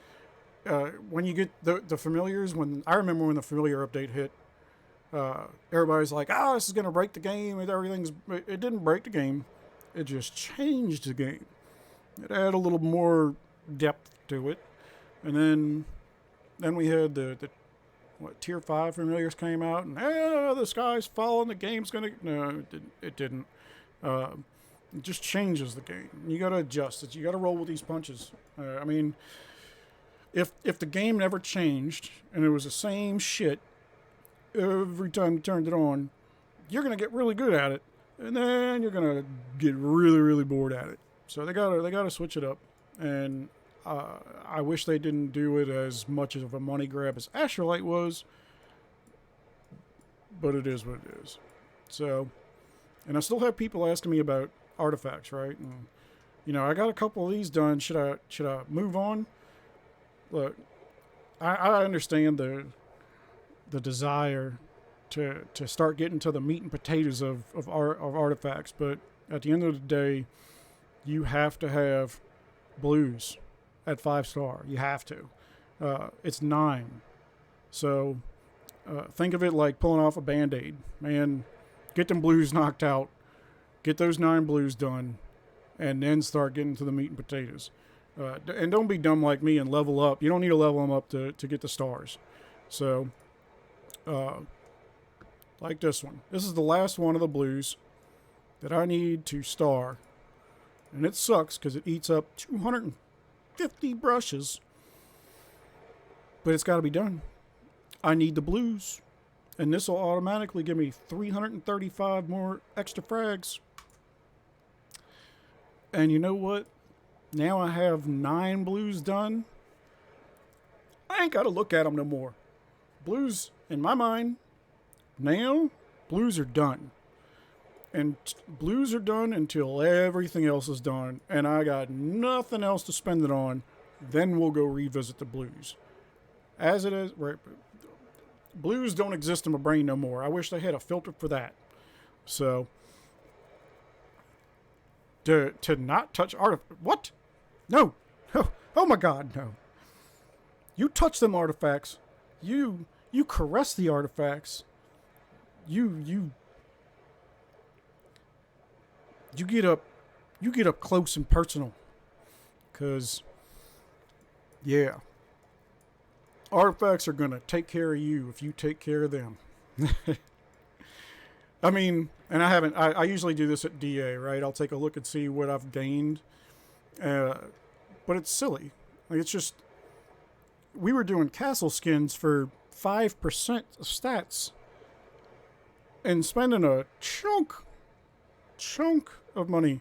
when you get the familiars. When I remember when the familiar update hit, everybody's like, "Oh, this is gonna break the game," and it didn't break the game. It just changed the game. It added a little more depth to it, and then we had the tier 5 familiars came out, and the sky's falling, the game's gonna. No, it didn't. It just changes the game. You gotta adjust it. You gotta roll with these punches. I mean, if the game never changed and it was the same shit every time you turned it on, you're gonna get really good at it, and then you're gonna get really, really bored at it. So they gotta switch it up, and I wish they didn't do it as much of a money grab as Astrolite was, but it is what it is. So, and I still have people asking me about artifacts, right? And, I got a couple of these done. Should I move on? Look, I understand the desire to start getting to the meat and potatoes of artifacts, but at the end of the day, you have to have blues at 5-star. You have to. It's 9. So think of it like pulling off a Band-Aid. Man, get them blues knocked out. Get those 9 blues done. And then start getting to the meat and potatoes. And don't be dumb like me and level up. You don't need to level them up to get the stars. So, like this one. This is the last one of the blues that I need to star. And it sucks because it eats up 250 brushes. But it's got to be done. I need the blues. And this will automatically give me 335 more extra frags. And you know what? Now I have 9 blues done. I ain't got to look at them no more. Blues, in my mind, now, blues are done. And blues are done until everything else is done. And I got nothing else to spend it on. Then we'll go revisit the blues. As it is, right, blues don't exist in my brain no more. I wish they had a filter for that. So, to not touch artifacts. What? No. Oh my God, no. You touch them artifacts. You caress the artifacts. You get up close and personal. 'Cause yeah. Artifacts are gonna take care of you if you take care of them. I mean, and I usually do this at DA, right? I'll take a look and see what I've gained. But it's silly. Like, it's just, we were doing castle skins for 5% of stats and spending a chunk of money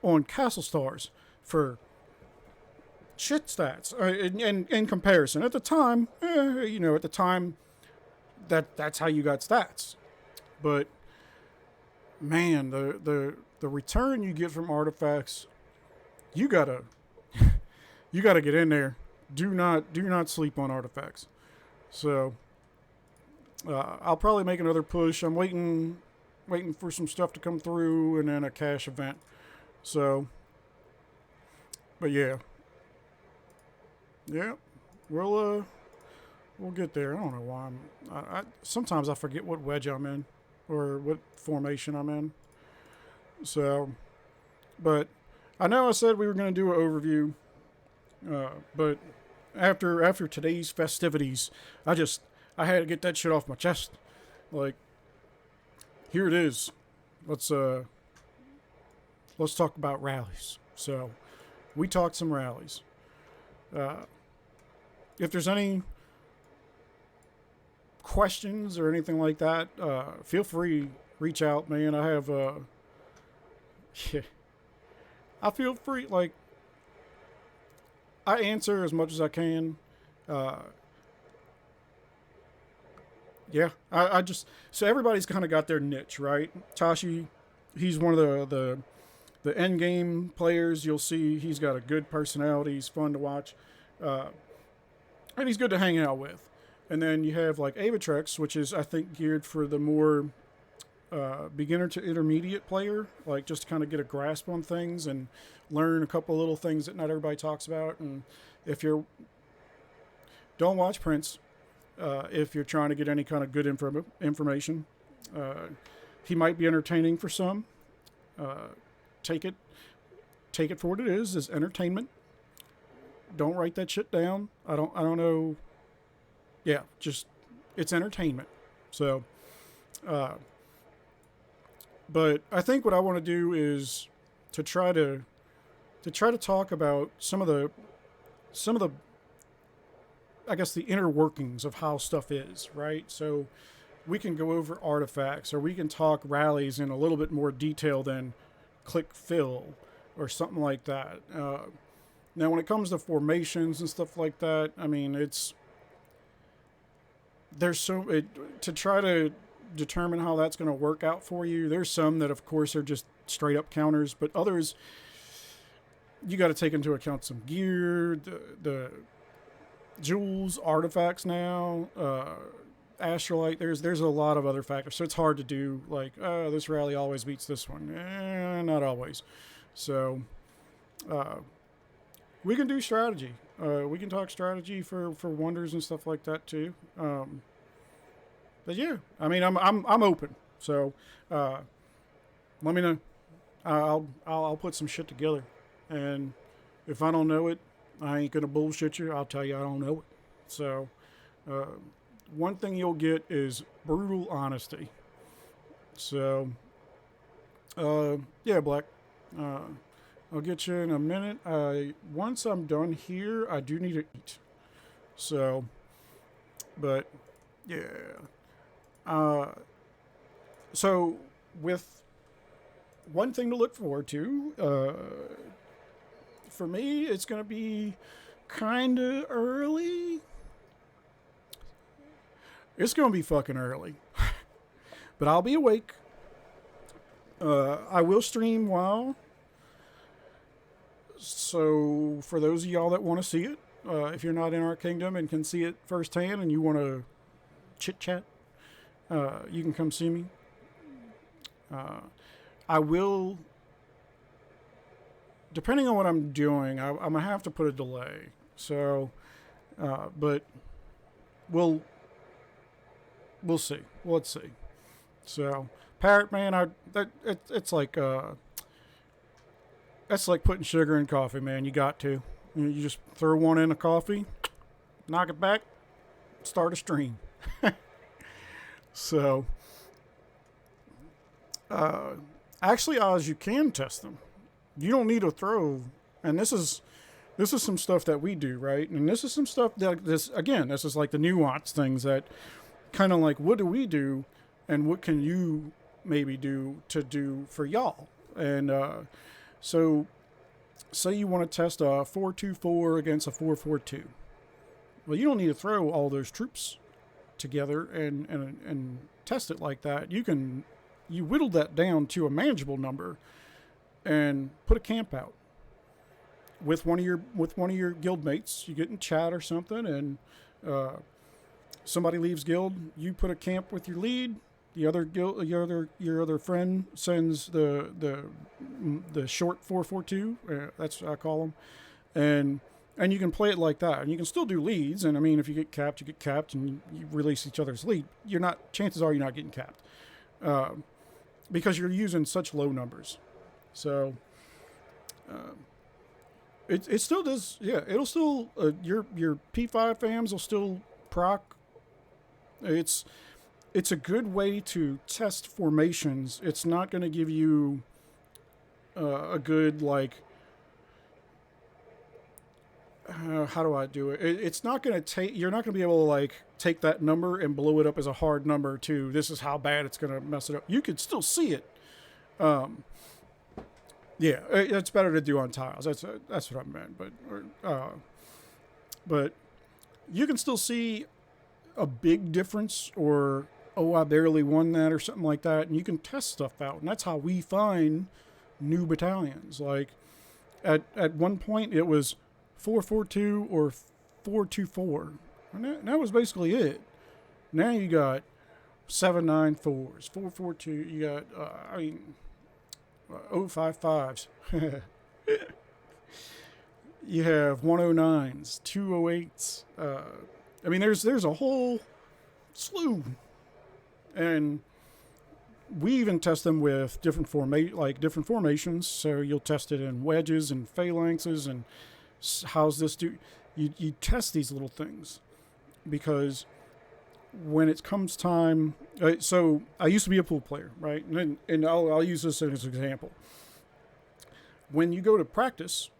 on castle stars for shit stats. In comparison, at the time, that's how you got stats. But man, the return you get from artifacts, you gotta get in there. Do not sleep on artifacts. So I'll probably make another push. I'm waiting waiting for some stuff to come through, and then a cash event. So, but yeah, yeah, we'll get there. I don't know why sometimes I forget what wedge I'm in or what formation I'm in. So, but I know I said we were going to do an overview, but after today's festivities, I had to get that shit off my chest. Like, here it is. Let's talk about rallies. So, we talked some rallies. If there's any questions or anything like that, feel free, reach out, man. I have yeah, I feel free, like, I answer as much as I can. Yeah, I just, so everybody's kind of got their niche, right? Tashi, he's one of the end game players. You'll see he's got a good personality. He's fun to watch, and he's good to hang out with. And then you have like Avatrex, which is, I think, geared for the more beginner to intermediate player, like just to kind of get a grasp on things and learn a couple little things that not everybody talks about. And if you're, don't watch Prince. If you're trying to get any kind of good information, he might be entertaining for some. Take it for what it is entertainment. Don't write that shit down. I don't know. Yeah, just, it's entertainment. So, but I think what I want to do is to try to talk about some of the I guess the inner workings of how stuff is, right? So we can go over artifacts, or we can talk rallies in a little bit more detail than click fill or something like that. Now, when it comes to formations and stuff like that, I mean, to try to determine how that's going to work out for you. There's some that, of course, are just straight up counters, but others you got to take into account some gear, the jewels, artifacts now, astrolite. There's a lot of other factors, so it's hard to do like, this rally always beats this one. Not always. So we can do strategy. We can talk strategy for wonders and stuff like that too. But yeah, I mean, I'm open. So let me know. I'll put some shit together, and if I don't know it, I ain't gonna bullshit you. I'll tell you I don't know it. So one thing you'll get is brutal honesty. So yeah, Black. I'll get you in a minute. Once I'm done here, I do need to eat. So, but yeah. So with one thing to look forward to, for me, it's going to be kind of early. It's going to be fucking early. But I'll be awake. I will stream while. So for those of y'all that want to see it, if you're not in our kingdom and can see it firsthand and you want to chit chat, you can come see me. I will, depending on what I'm doing, I'm going to have to put a delay. So, but we'll see. Let's see. So, Parrot Man, it's like, that's like putting sugar in coffee, man. You got to. You just throw one in a coffee, knock it back, start a stream. So, actually, Oz, you can test them. You don't need to throw. And this is some stuff that we do, right? And this is some stuff that this is like the nuance things that kind of like, what do we do, and what can you maybe do for y'all? And so, say you want to test a 4-2-4 against a 4-4-2. Well, you don't need to throw all those troops together and test it like that. You whittle that down to a manageable number and put a camp out with one of your guildmates. You get in chat or something, and somebody leaves guild. You put a camp with your lead, The other your other friend sends the short 442. That's what I call them, and you can play it like that, and you can still do leads. And I mean, if you get capped, you get capped, and you release each other's lead. You're not. Chances are you're not getting capped, because you're using such low numbers. So it still does. Yeah, it'll still your P5 fams will still proc. It's a good way to test formations. It's not going to give you a good like. How do I do it? It's not going to take. You're not going to be able to like take that number and blow it up as a hard number. To this is how bad it's going to mess it up. You could still see it. Yeah, it's better to do on tiles. That's what I meant. But you can still see a big difference, or oh, I barely won that, or something like that, and you can test stuff out. And that's how we find new battalions. Like at one point, it was 442 or 424, and that was basically it. Now you got 794s, 442. You got 055s. You have 109s, 208s. I mean, there's a whole slew, and we even test them with different formations. So you'll test it in wedges and phalanxes, and how's this do? You test these little things, because when it comes time, so I used to be a pool player, right? And I'll use this as an example. When you go to practice,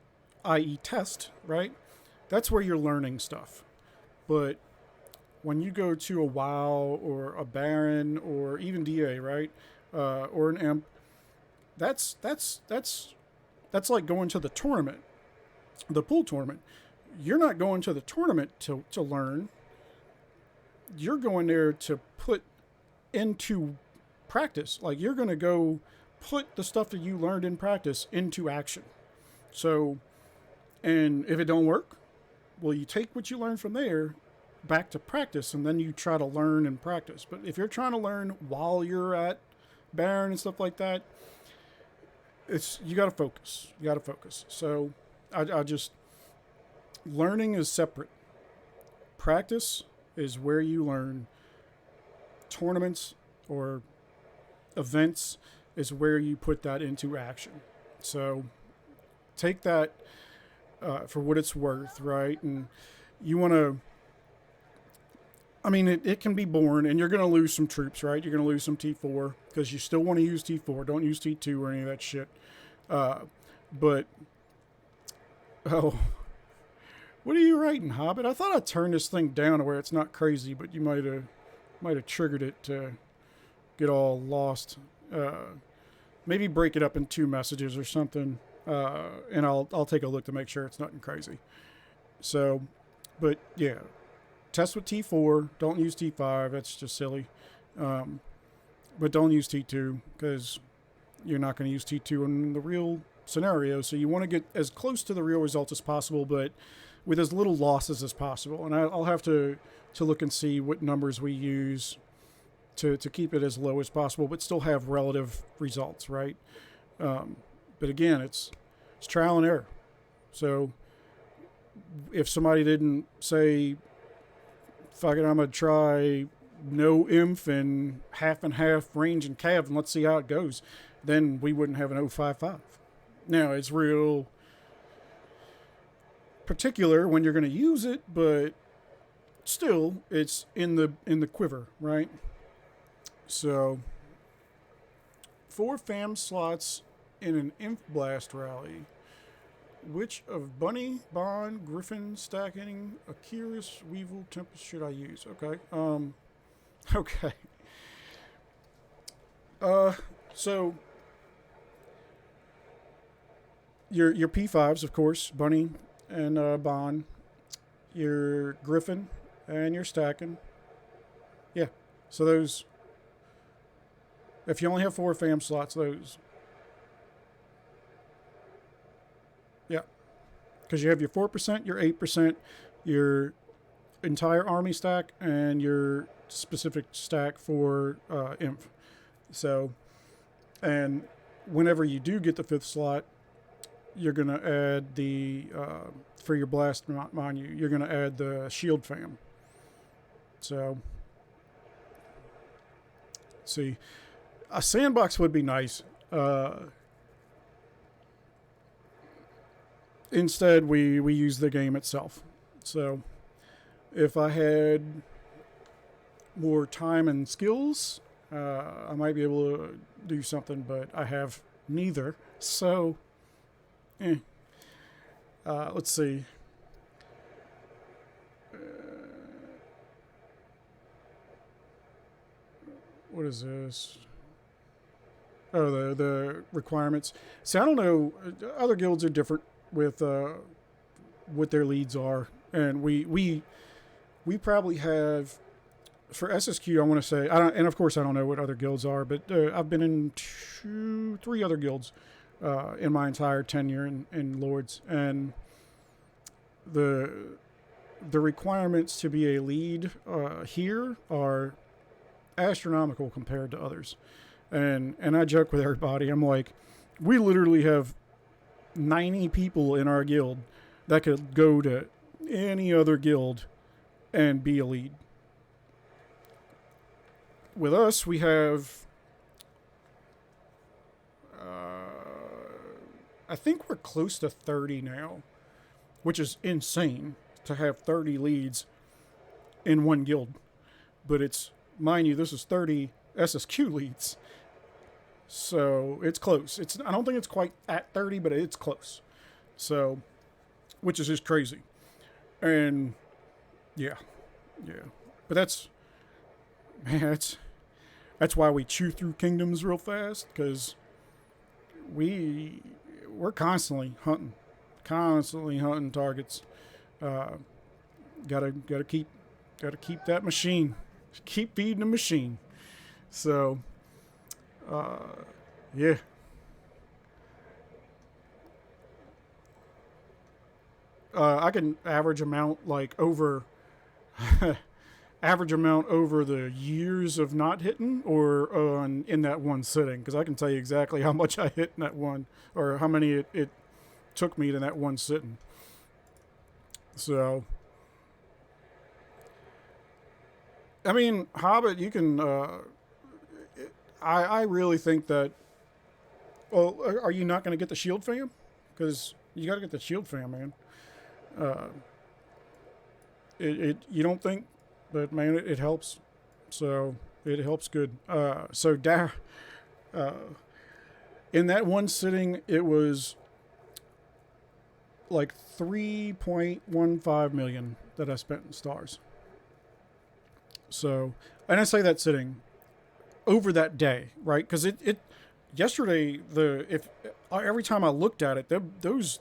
i.e. test, right? That's where you're learning stuff. But when you go to a WoW or a Baron or even DA, right? Or an Imp, that's like going to the tournament, the pool tournament. You're not going to the tournament to learn. You're going there to put into practice. Like, you're going to go put the stuff that you learned in practice into action. So, and if it don't work, well, you take what you learned from there back to practice, and then you try to learn and practice. But if you're trying to learn while you're at Baron and stuff like that, you got to focus. You got to focus. So I just, learning is separate. Practice is where you learn. Tournaments or events is where you put that into action. So take that for what it's worth, right? And you want to, I mean, it can be boring, and you're going to lose some troops, right? You're going to lose some T4 because you still want to use T4. Don't use T2 or any of that shit. But, oh, what are you writing, Hobbit? I thought I turned this thing down to where it's not crazy, but you might have triggered it to get all lost. Maybe break it up in 2 messages or something, and I'll take a look to make sure it's nothing crazy. So, but yeah, test with T4. Don't use T5. That's just silly. But don't use T2 because you're not going to use T2 in the real scenario. So you want to get as close to the real results as possible, but with as little losses as possible. And I'll have to look and see what numbers we use to keep it as low as possible, but still have relative results, right? But again, it's trial and error. So if somebody didn't say, fuck it, I'm going to try no inf and half range and cav, and let's see how it goes, then we wouldn't have an 055. Now, it's real particular when you're going to use it, but still, it's in the quiver, right? So, 4 fam slots in an Inf Blast rally. Which of Bunny, Bond, Griffin, Stacking, Akiris, Weevil, Tempest should I use? Okay. Okay. So your P5s, of course, Bunny and Bond, your Griffin, and your Stacking. Yeah. So those, if you only have 4 fam slots, those. Yeah. Because you have your 4%, your 8%, your entire army stack, and your specific stack for inf. So, and whenever you do get the 5th slot, you're going to add the, for your blast, mind you, you're going to add the shield fam. So, see, a sandbox would be nice. Instead, we use the game itself. So, if I had more time and skills, I might be able to do something, but I have neither. So, let's see. What is this? Oh, the requirements. See, I don't know. Other guilds are different with what their leads are, and we probably have for SSQ. I want to say, and of course I don't know what other guilds are, but I've been in 3 other guilds in my entire tenure in Lords, and the requirements to be a lead here are astronomical compared to others. And I joke with everybody. I'm like, we literally have 90 people in our guild that could go to any other guild and be a lead. With us, we have, I think we're close to 30 now, which is insane to have 30 leads in one guild. But it's, mind you, this is 30 SSQ leads. So it's close. I don't think it's quite at 30, but it's close. So, which is just crazy. And yeah. But that's why we chew through kingdoms real fast, because we're constantly hunting targets. Gotta keep that machine, keep feeding the machine. So, yeah. I can average amount like over the years of not hitting, or in that one sitting, because I can tell you exactly how much I hit in that one, or how many it took me to that one sitting. So, I mean, Hobbit, you can. I really think that. Well, are you not going to get the shield fam? Because you got to get the shield fam, man. You don't think, but man, it helps. So it helps good. So in that one sitting, it was like 3.15 million that I spent in stars. So, and I say that sitting over that day, right? Because it yesterday, every time I looked at it, those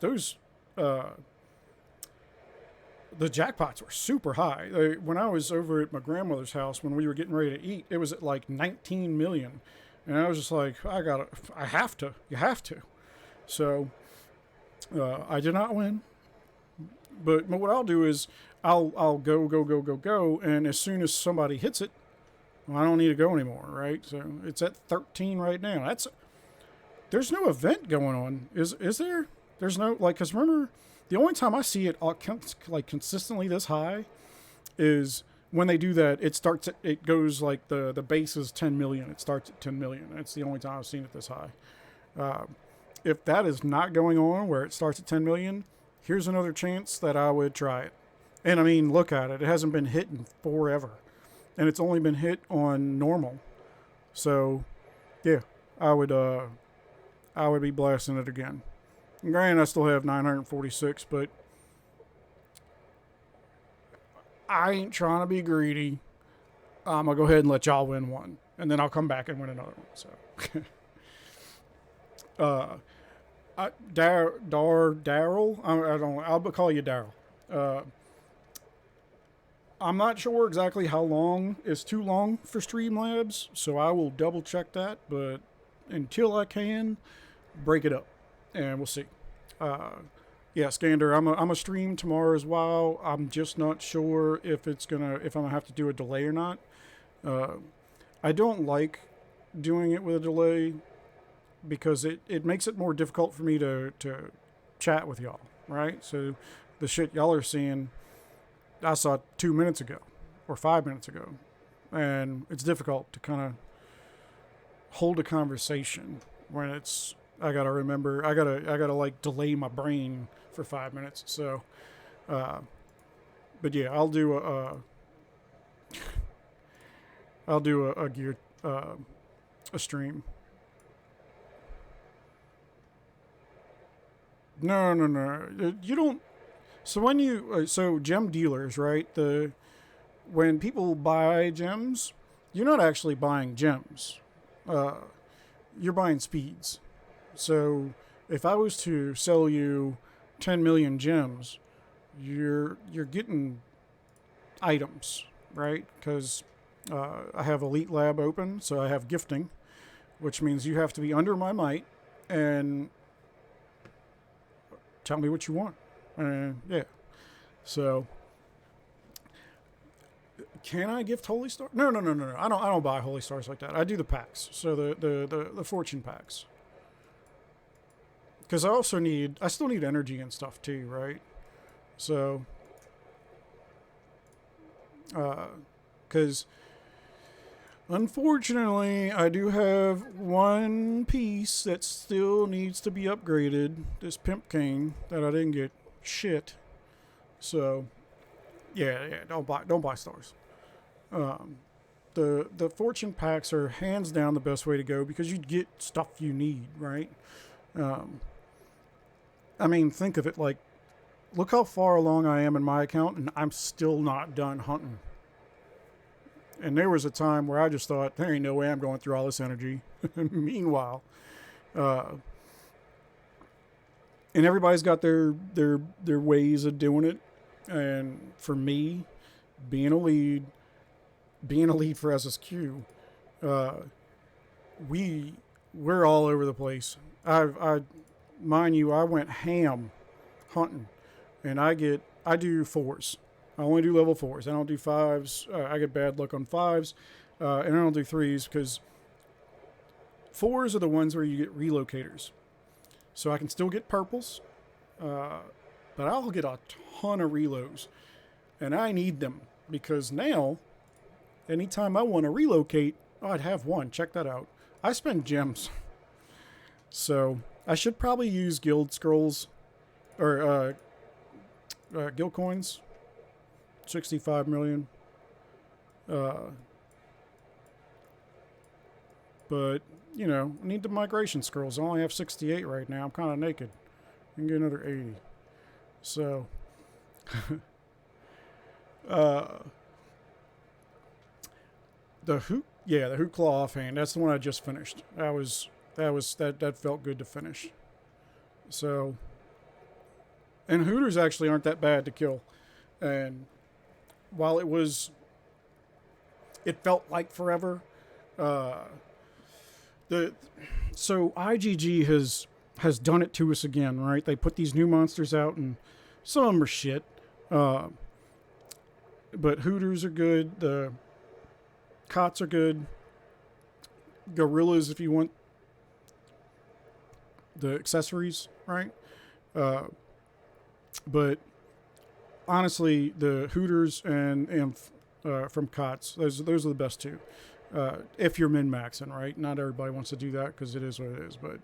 the jackpots were super high. When I was over at my grandmother's house, when we were getting ready to eat, it was at like 19 million. And I was just like, you have to. So, I did not win. But what I'll do is I'll go. And as soon as somebody hits it, well, I don't need to go anymore, right? So it's at 13 right now. There's no event going on. Is there? There's no, like, because remember, the only time I see it like consistently this high is when they do that. It goes like the base is 10 million. It starts at 10 million. That's the only time I've seen it this high. If that is not going on where it starts at 10 million, here's another chance that I would try it. And I mean, look at it. It hasn't been hit in forever. And it's only been hit on normal. So, yeah, I would be blasting it again. And granted, I still have 946, but I ain't trying to be greedy. I'm going to go ahead and let y'all win one. And then I'll come back and win another one. So, Daryl, I'll call you Daryl. I'm not sure exactly how long is too long for Streamlabs, so I will double check that, but until I can, break it up, and we'll see. Yeah, Skander, I'm a stream tomorrow as well. I'm just not sure if I'm gonna have to do a delay or not. Uh, I don't like doing it with a delay because it makes it more difficult for me to chat with y'all, right? So the shit y'all are seeing, I saw 2 minutes ago or 5 minutes ago. And it's difficult to kind of hold a conversation when it's, I gotta remember, I gotta like delay my brain for 5 minutes. So, uh, but yeah, I'll do a gear, a stream. No, no, no. You don't. So when you so gem dealers, right? The when people buy gems, you're not actually buying gems. Uh, you're buying speeds. So if I was to sell you 10 million gems, you're getting items, right? Because I have Elite Lab open, so I have gifting, which means you have to be under my might and tell me what you want. Yeah. So can I gift Holy Star? No, no, no, no, no. I don't buy Holy Stars like that. I do the packs. So the fortune packs. Because I still need energy and stuff too, right? So, because unfortunately, I do have one piece that still needs to be upgraded. This pimp cane that I didn't get shit. So, yeah, don't buy stars. Um, the fortune packs are hands down the best way to go because you get stuff you need, right? Um, I mean, think of it like, look how far along I am in my account, and I'm still not done hunting. And there was a time where I just thought, there ain't no way I'm going through all this energy. Meanwhile, uh, and everybody's got their ways of doing it. And for me, being a lead, being a lead for SSQ, uh, we're all over the place. I mind you, I went ham hunting, and I do fours. I only do level fours. I don't do fives. I get bad luck on fives, and I don't do threes because fours are the ones where you get relocators. So I can still get purples, but I'll get a ton of reloads, and I need them because now, anytime I want to relocate, I'd have one. Check that out. I spend gems, so I should probably use guild scrolls or guild coins. 65 million. But, you know, I need the migration scrolls. I only have 68 right now. I'm kind of naked. I can get another 80. So, uh, the hoot claw offhand. That's the one I just finished. That felt good to finish. So, and hooters actually aren't that bad to kill. And while it felt like forever. So IGG has done it to us again, right? They put these new monsters out, and some of them are shit. But Hooters are good. The Cots are good. Gorillas, if you want the accessories, right? But honestly, the Hooters and from Cots, those are the best two. If you're min-maxing, right? Not everybody wants to do that because it is what it is. But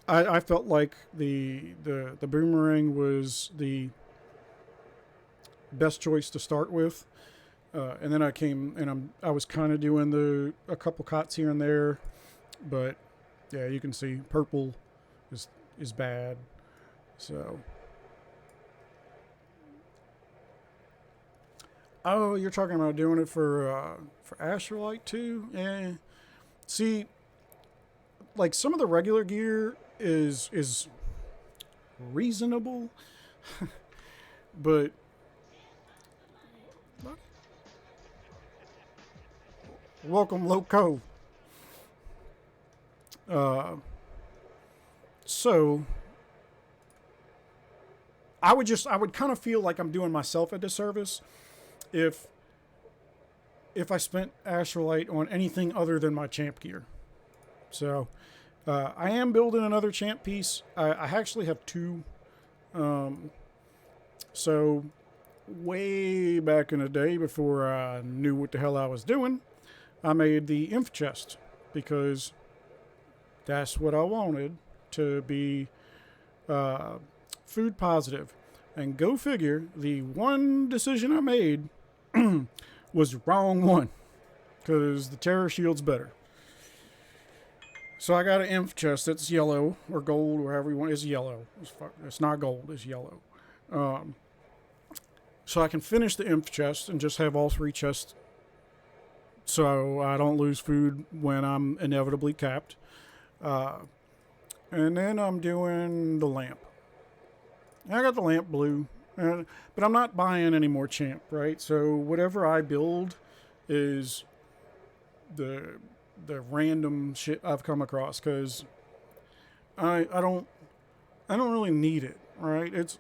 I felt like the boomerang was the best choice to start with. And then I came and I was kind of doing a couple Cots here and there, but yeah, you can see purple is bad. So. Oh, you're talking about doing it for Astrolite too? Yeah. See, like some of the regular gear is reasonable, but welcome Loco. So I would kind of feel like I'm doing myself a disservice if if I spent Astrolite on anything other than my champ gear. So I am building another champ piece. I actually have two. So way back in the day, before I knew what the hell I was doing, I made the inf chest because that's what I wanted, to be food positive. And go figure, the one decision I made was the wrong one, because the Terror Shield's better. So I got an inf chest that's yellow or gold, or however you want. It's yellow. It's not gold. It's yellow. So I can finish the inf chest and just have all three chests, so I don't lose food when I'm inevitably capped. And then I'm doing the lamp. I got the lamp blue, but I'm not buying any more champ, right? So whatever I build is the random shit I've come across, because I don't really need it, right? It's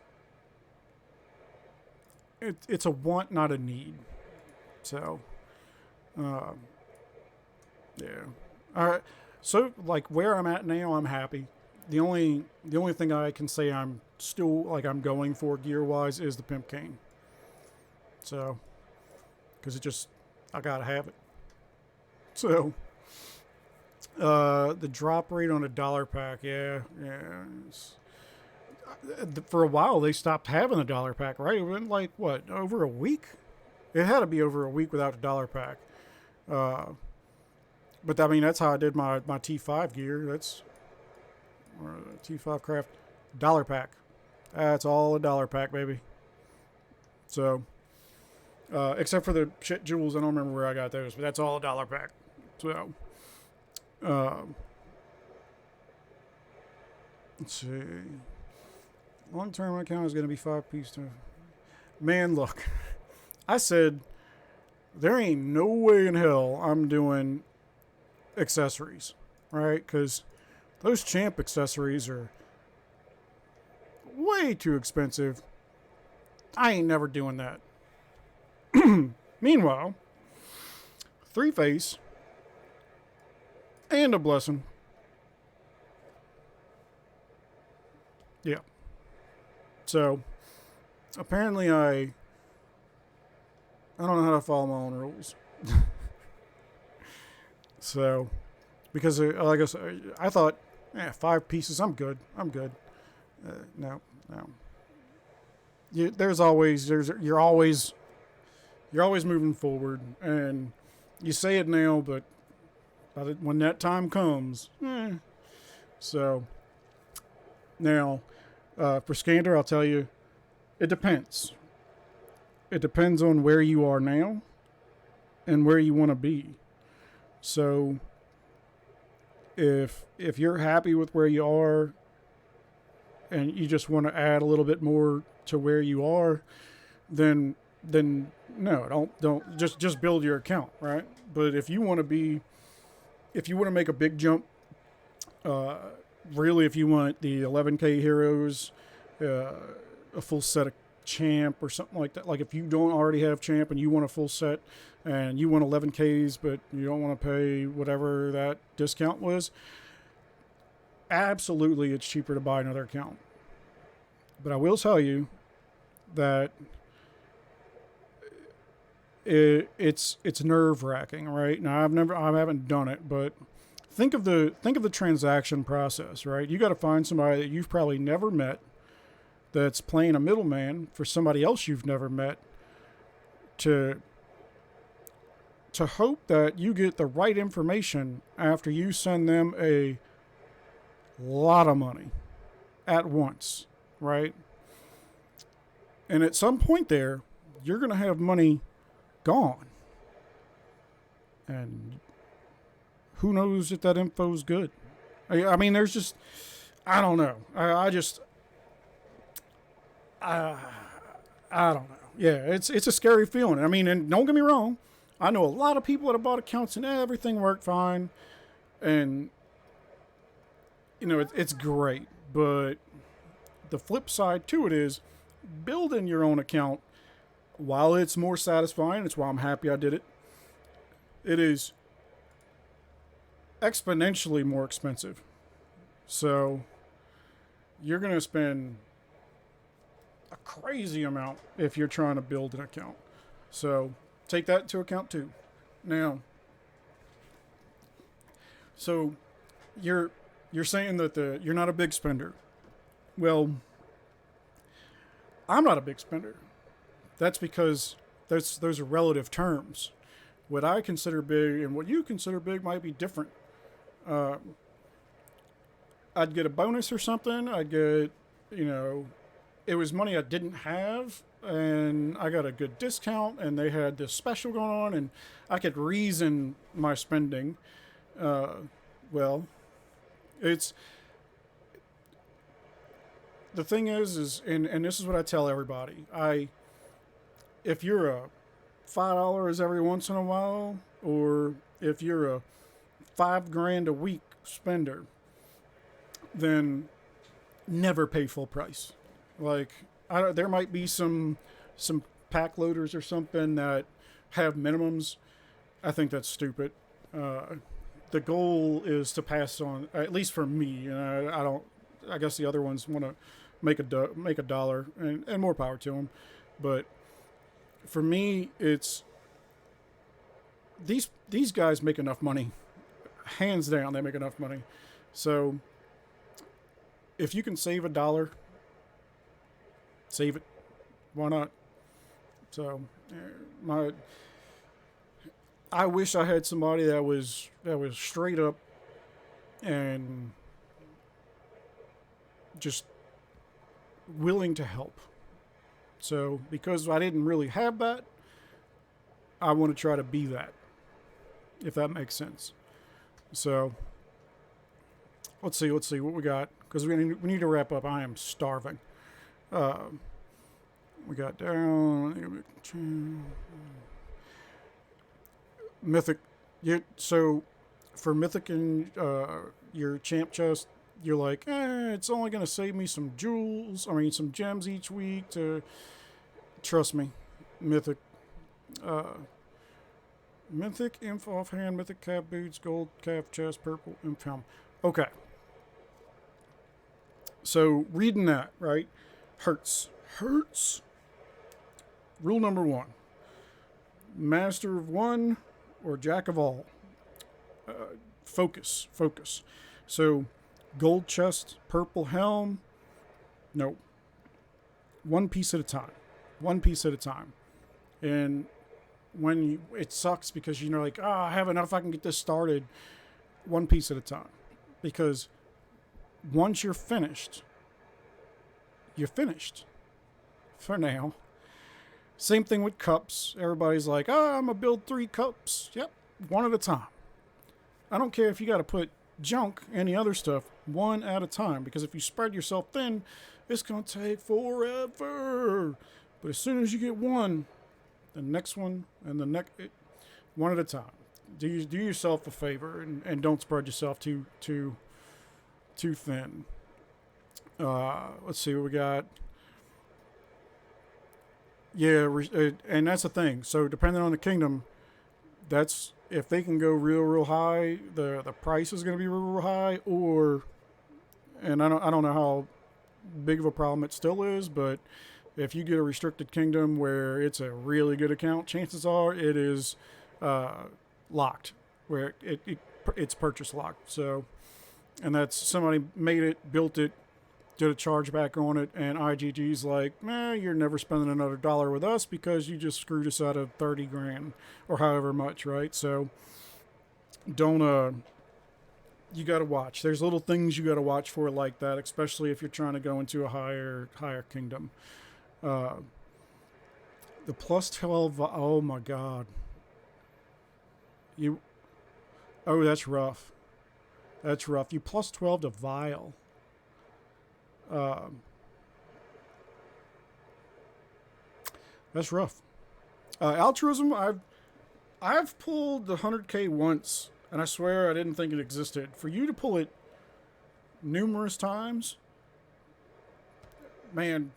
a want, not a need. So yeah. All right. So like where I'm at now, I'm happy. The only thing I can say I'm still like I'm going for gear wise is the pimp cane. So, because I gotta have it. So, the drop rate on a dollar pack, yeah. For a while they stopped having a dollar pack, right? It went like what, over a week? It had to be over a week without a dollar pack. But I mean, that's how I did my T5 gear. That's T5 craft dollar pack. That's all a dollar pack, baby. So, except for the shit jewels, I don't remember where I got those, but that's all a dollar pack. So, let's see. Long-term account is going to be 5 piece. Man, look, I said there ain't no way in hell I'm doing accessories, right? Because those champ accessories are way too expensive. I ain't never doing that. Meanwhile, 3-face and a blessing. Yeah. So, apparently I don't know how to follow my own rules. So, because like I said, I thought, 5 pieces, I'm good. No. You're always moving forward, and you say it now, but when that time comes, So, now, for Skander, I'll tell you, it depends. It depends on where you are now and where you want to be. So, if you're happy with where you are and you just want to add a little bit more to where you are, then no, don't just build your account, right? But if you want to make a big jump, really, if you want the 11K heroes, a full set of champ or something like that, like if you don't already have champ and you want a full set and you want 11Ks but you don't want to pay whatever that discount was, absolutely it's cheaper to buy another account. But I will tell you that it's nerve-wracking, right? Now I haven't done it, but think of the transaction process, right? You got to find somebody that you've probably never met that's playing a middleman for somebody else you've never met, to hope that you get the right information after you send them a lot of money at once, right? And at some point there, you're going to have money gone. And who knows if that info's good? I mean, there's just, I don't know. I don't know. Yeah, it's a scary feeling. I mean, and don't get me wrong, I know a lot of people that have bought accounts and everything worked fine, and it's great. But the flip side to it is building your own account. While it's more satisfying, it's why I'm happy I did it. it is exponentially more expensive. So you're going to spend a crazy amount if you're trying to build an account. So take that into account too. Now, so you're saying that you're not a big spender. Well, I'm not a big spender. That's because those are relative terms. What I consider big and what you consider big might be different. Uh, I'd get a bonus or something. I'd get, it was money I didn't have, and I got a good discount, and they had this special going on, and I could reason my spending. Well, it's the thing is, and this is what I tell everybody. If you're a $5 every once in a while, or if you're a $5,000 a week spender, then never pay full price. Like, there might be some pack loaders or something that have minimums. I think that's stupid. The goal is to pass on, at least for me. I don't. I guess the other ones want to make a dollar, and more power to them. But for me, it's these guys make enough money. Hands down, they make enough money. So if you can save $1, save it. Why not? So I wish I had somebody that was straight up and just willing to help. So because I didn't really have that, I want to try to be that, if that makes sense. So let's see what we got, because we need to wrap up. I am starving. We got down Mythic. So for Mythic and your champ chest, you're like, it's only going to save me some some gems each week. Trust me, Mythic. Mythic, Inf offhand, Mythic calf boots, gold calf chest, purple Inf helm. Okay. So reading that, right, hurts. Rule number 1. Master of one or jack of all. Focus. So gold chest, purple helm. No. One piece at a time. And when it sucks because like, I have enough, I can get this started. One piece at a time. Because once you're finished for now. Same thing with cups. Everybody's like, I'm going to build 3 cups. Yep, one at a time. I don't care if you got to put junk, any other stuff, one at a time. Because if you spread yourself thin, it's going to take forever. But as soon as you get one, the next one, and the next, one at a time. Do yourself a favor and don't spread yourself too thin. Let's see what we got. Yeah, and that's the thing. So depending on the kingdom, that's if they can go real high, the price is going to be real high. And I don't know how big of a problem it still is, but if you get a restricted kingdom where it's a really good account, chances are it is locked, where it's purchase locked. So, and that's somebody made it, built it, did a chargeback on it, and IGG's like, you're never spending another $1 with us because you just screwed us out of $30,000 or however much, right? So don't you got to watch. There's little things you got to watch for like that, especially if you're trying to go into a higher kingdom. The plus 12, oh my God. That's rough. You plus 12 to Vile. That's rough. Altruism, I've pulled the 100K once, and I swear I didn't think it existed. For you to pull it numerous times, man,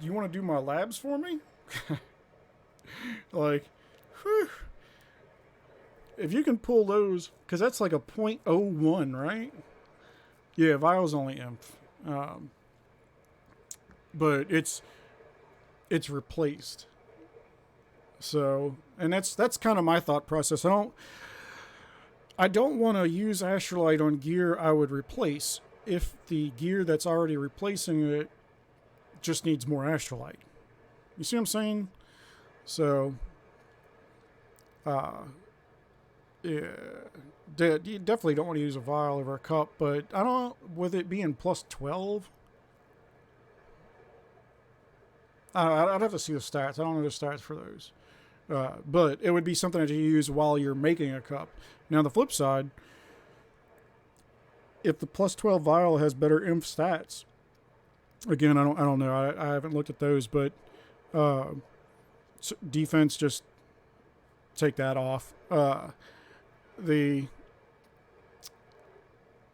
you want to do my labs for me? Like, whew. if you can pull those, because that's like a .01, right? Yeah, vial's only inf. Um, but it's replaced. So, and that's kind of my thought process. I don't want to use Astrolite on gear I would replace if the gear that's already replacing it just needs more Astrolite. You see what I'm saying? So, uh, yeah, you definitely don't want to use a vial over a cup, but I don't, with it being plus 12, I'd have to see the stats. I don't know the stats for those. But it would be something that you use while you're making a cup. Now, on the flip side, if the plus 12 vial has better inf stats, again, I don't know. I haven't looked at those, but uh, defense, just take that off. The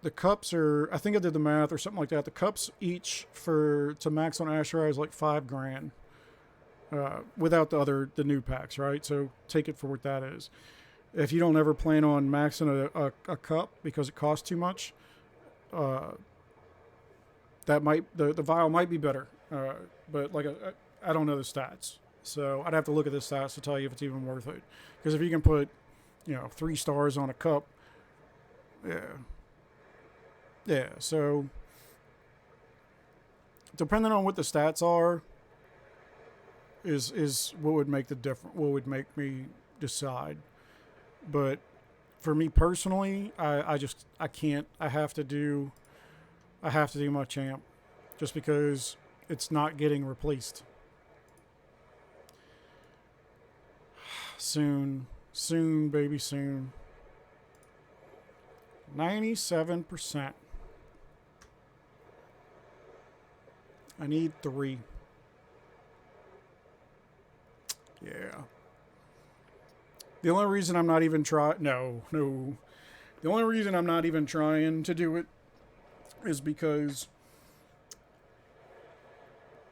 the cups are, I think I did the math or something like that. The cups each to max on Asher is like $5,000. Without the new packs, right? So take it for what that is. If you don't ever plan on maxing a cup because it costs too much, that might the vial might be better. But like I don't know the stats, so I'd have to look at the stats to tell you if it's even worth it. Because if you can put 3 stars on a cup, yeah. So depending on what the stats are, is what would make the difference. What would make me decide. But for me personally, I can't. I have to do my champ, just because it's not getting replaced. Soon, baby, soon. 97%. I need 3. Yeah. The only reason I'm not even trying... No. The only reason I'm not even trying to do it is because...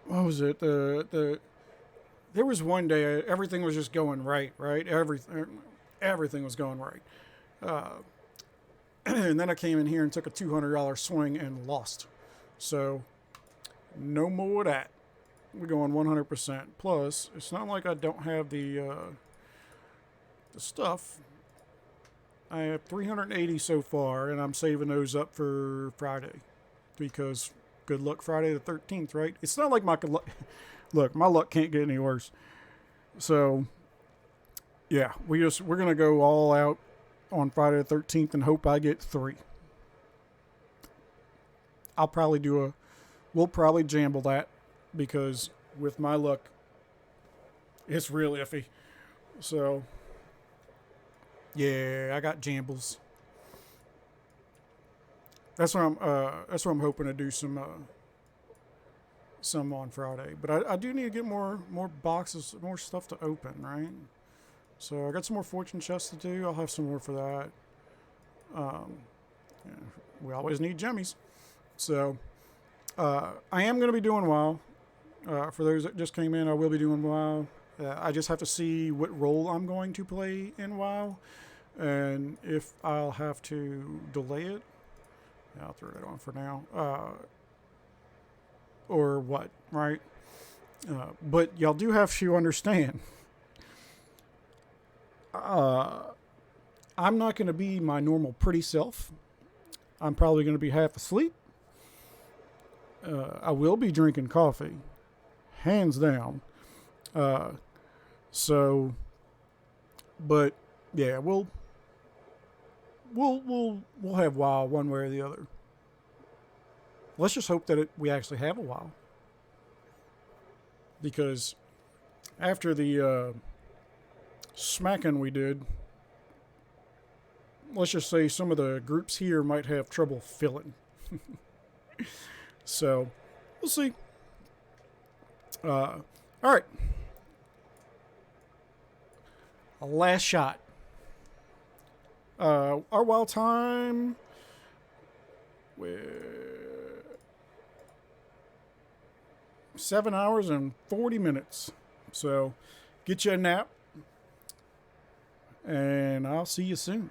What was it? There was one day everything was just going right? Everything was going right. And then I came in here and took a $200 swing and lost. So, no more of that. We're going 100%. Plus, it's not like I don't have the stuff. I have 380 so far, and I'm saving those up for Friday. Because good luck Friday the 13th, right? It's not like my luck... Look, my luck can't get any worse. So, yeah, we're going to go all out on Friday the 13th and hope I get 3. We'll probably jamble that, because with my luck, it's real iffy. So, yeah, I got jambles. That's what I'm hoping to do some on Friday. But I do need to get more boxes, more stuff to open, right? So I got some more fortune chests to do. I'll have some more for that. Yeah, we always need jemmies. So I am going to be doing WoW. For those that just came in, I will be doing WoW. I just have to see what role I'm going to play in WoW, and if I'll have to delay it. I'll throw that on for now. Or what, right? But y'all do have to understand. I'm not going to be my normal pretty self. I'm probably going to be half asleep. I will be drinking coffee, hands down. So, but yeah, we'll have WoW one way or the other. Let's just hope that we actually have a WoW, because after the smacking we did, let's just say some of the groups here might have trouble filling. So, we'll see. All right. A last shot. Our wild time... 7 hours and 40 minutes. So, get you a nap. and I'll see you soon.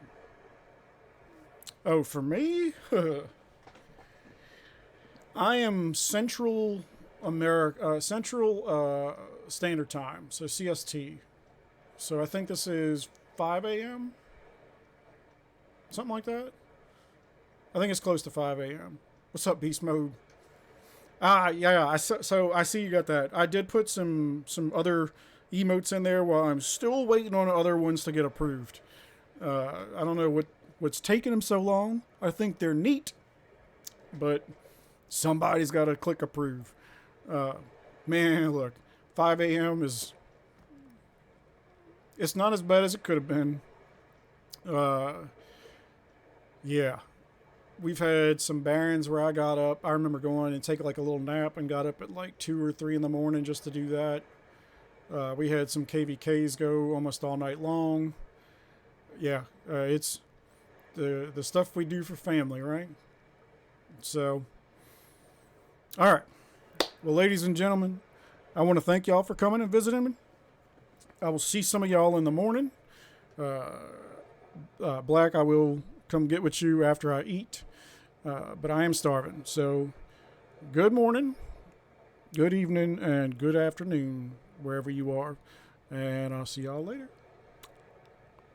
Oh, for me, I am Central America, Central Standard Time, so CST. So I think this is 5 a.m. Something like that. I think it's close to 5 a.m. What's up, Beast Mode? Yeah. So I see you got that. I did put some other emotes in there while I'm still waiting on other ones to get approved. I don't know what's taking them so long. I think they're neat, but somebody's got to click approve. Man, look, 5 a.m. It's not as bad as it could have been. Yeah. We've had some barons where I got up. I remember going and taking like a little nap and got up at like 2 or 3 in the morning just to do that. We had some KVKs go almost all night long. Yeah, it's the stuff we do for family, right? So, all right. Well, ladies and gentlemen, I want to thank y'all for coming and visiting me. I will see some of y'all in the morning. Black, I will come get with you after I eat. But I am starving. So, good morning, good evening, and good afternoon, wherever you are. And I'll see y'all later.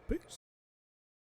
Peace.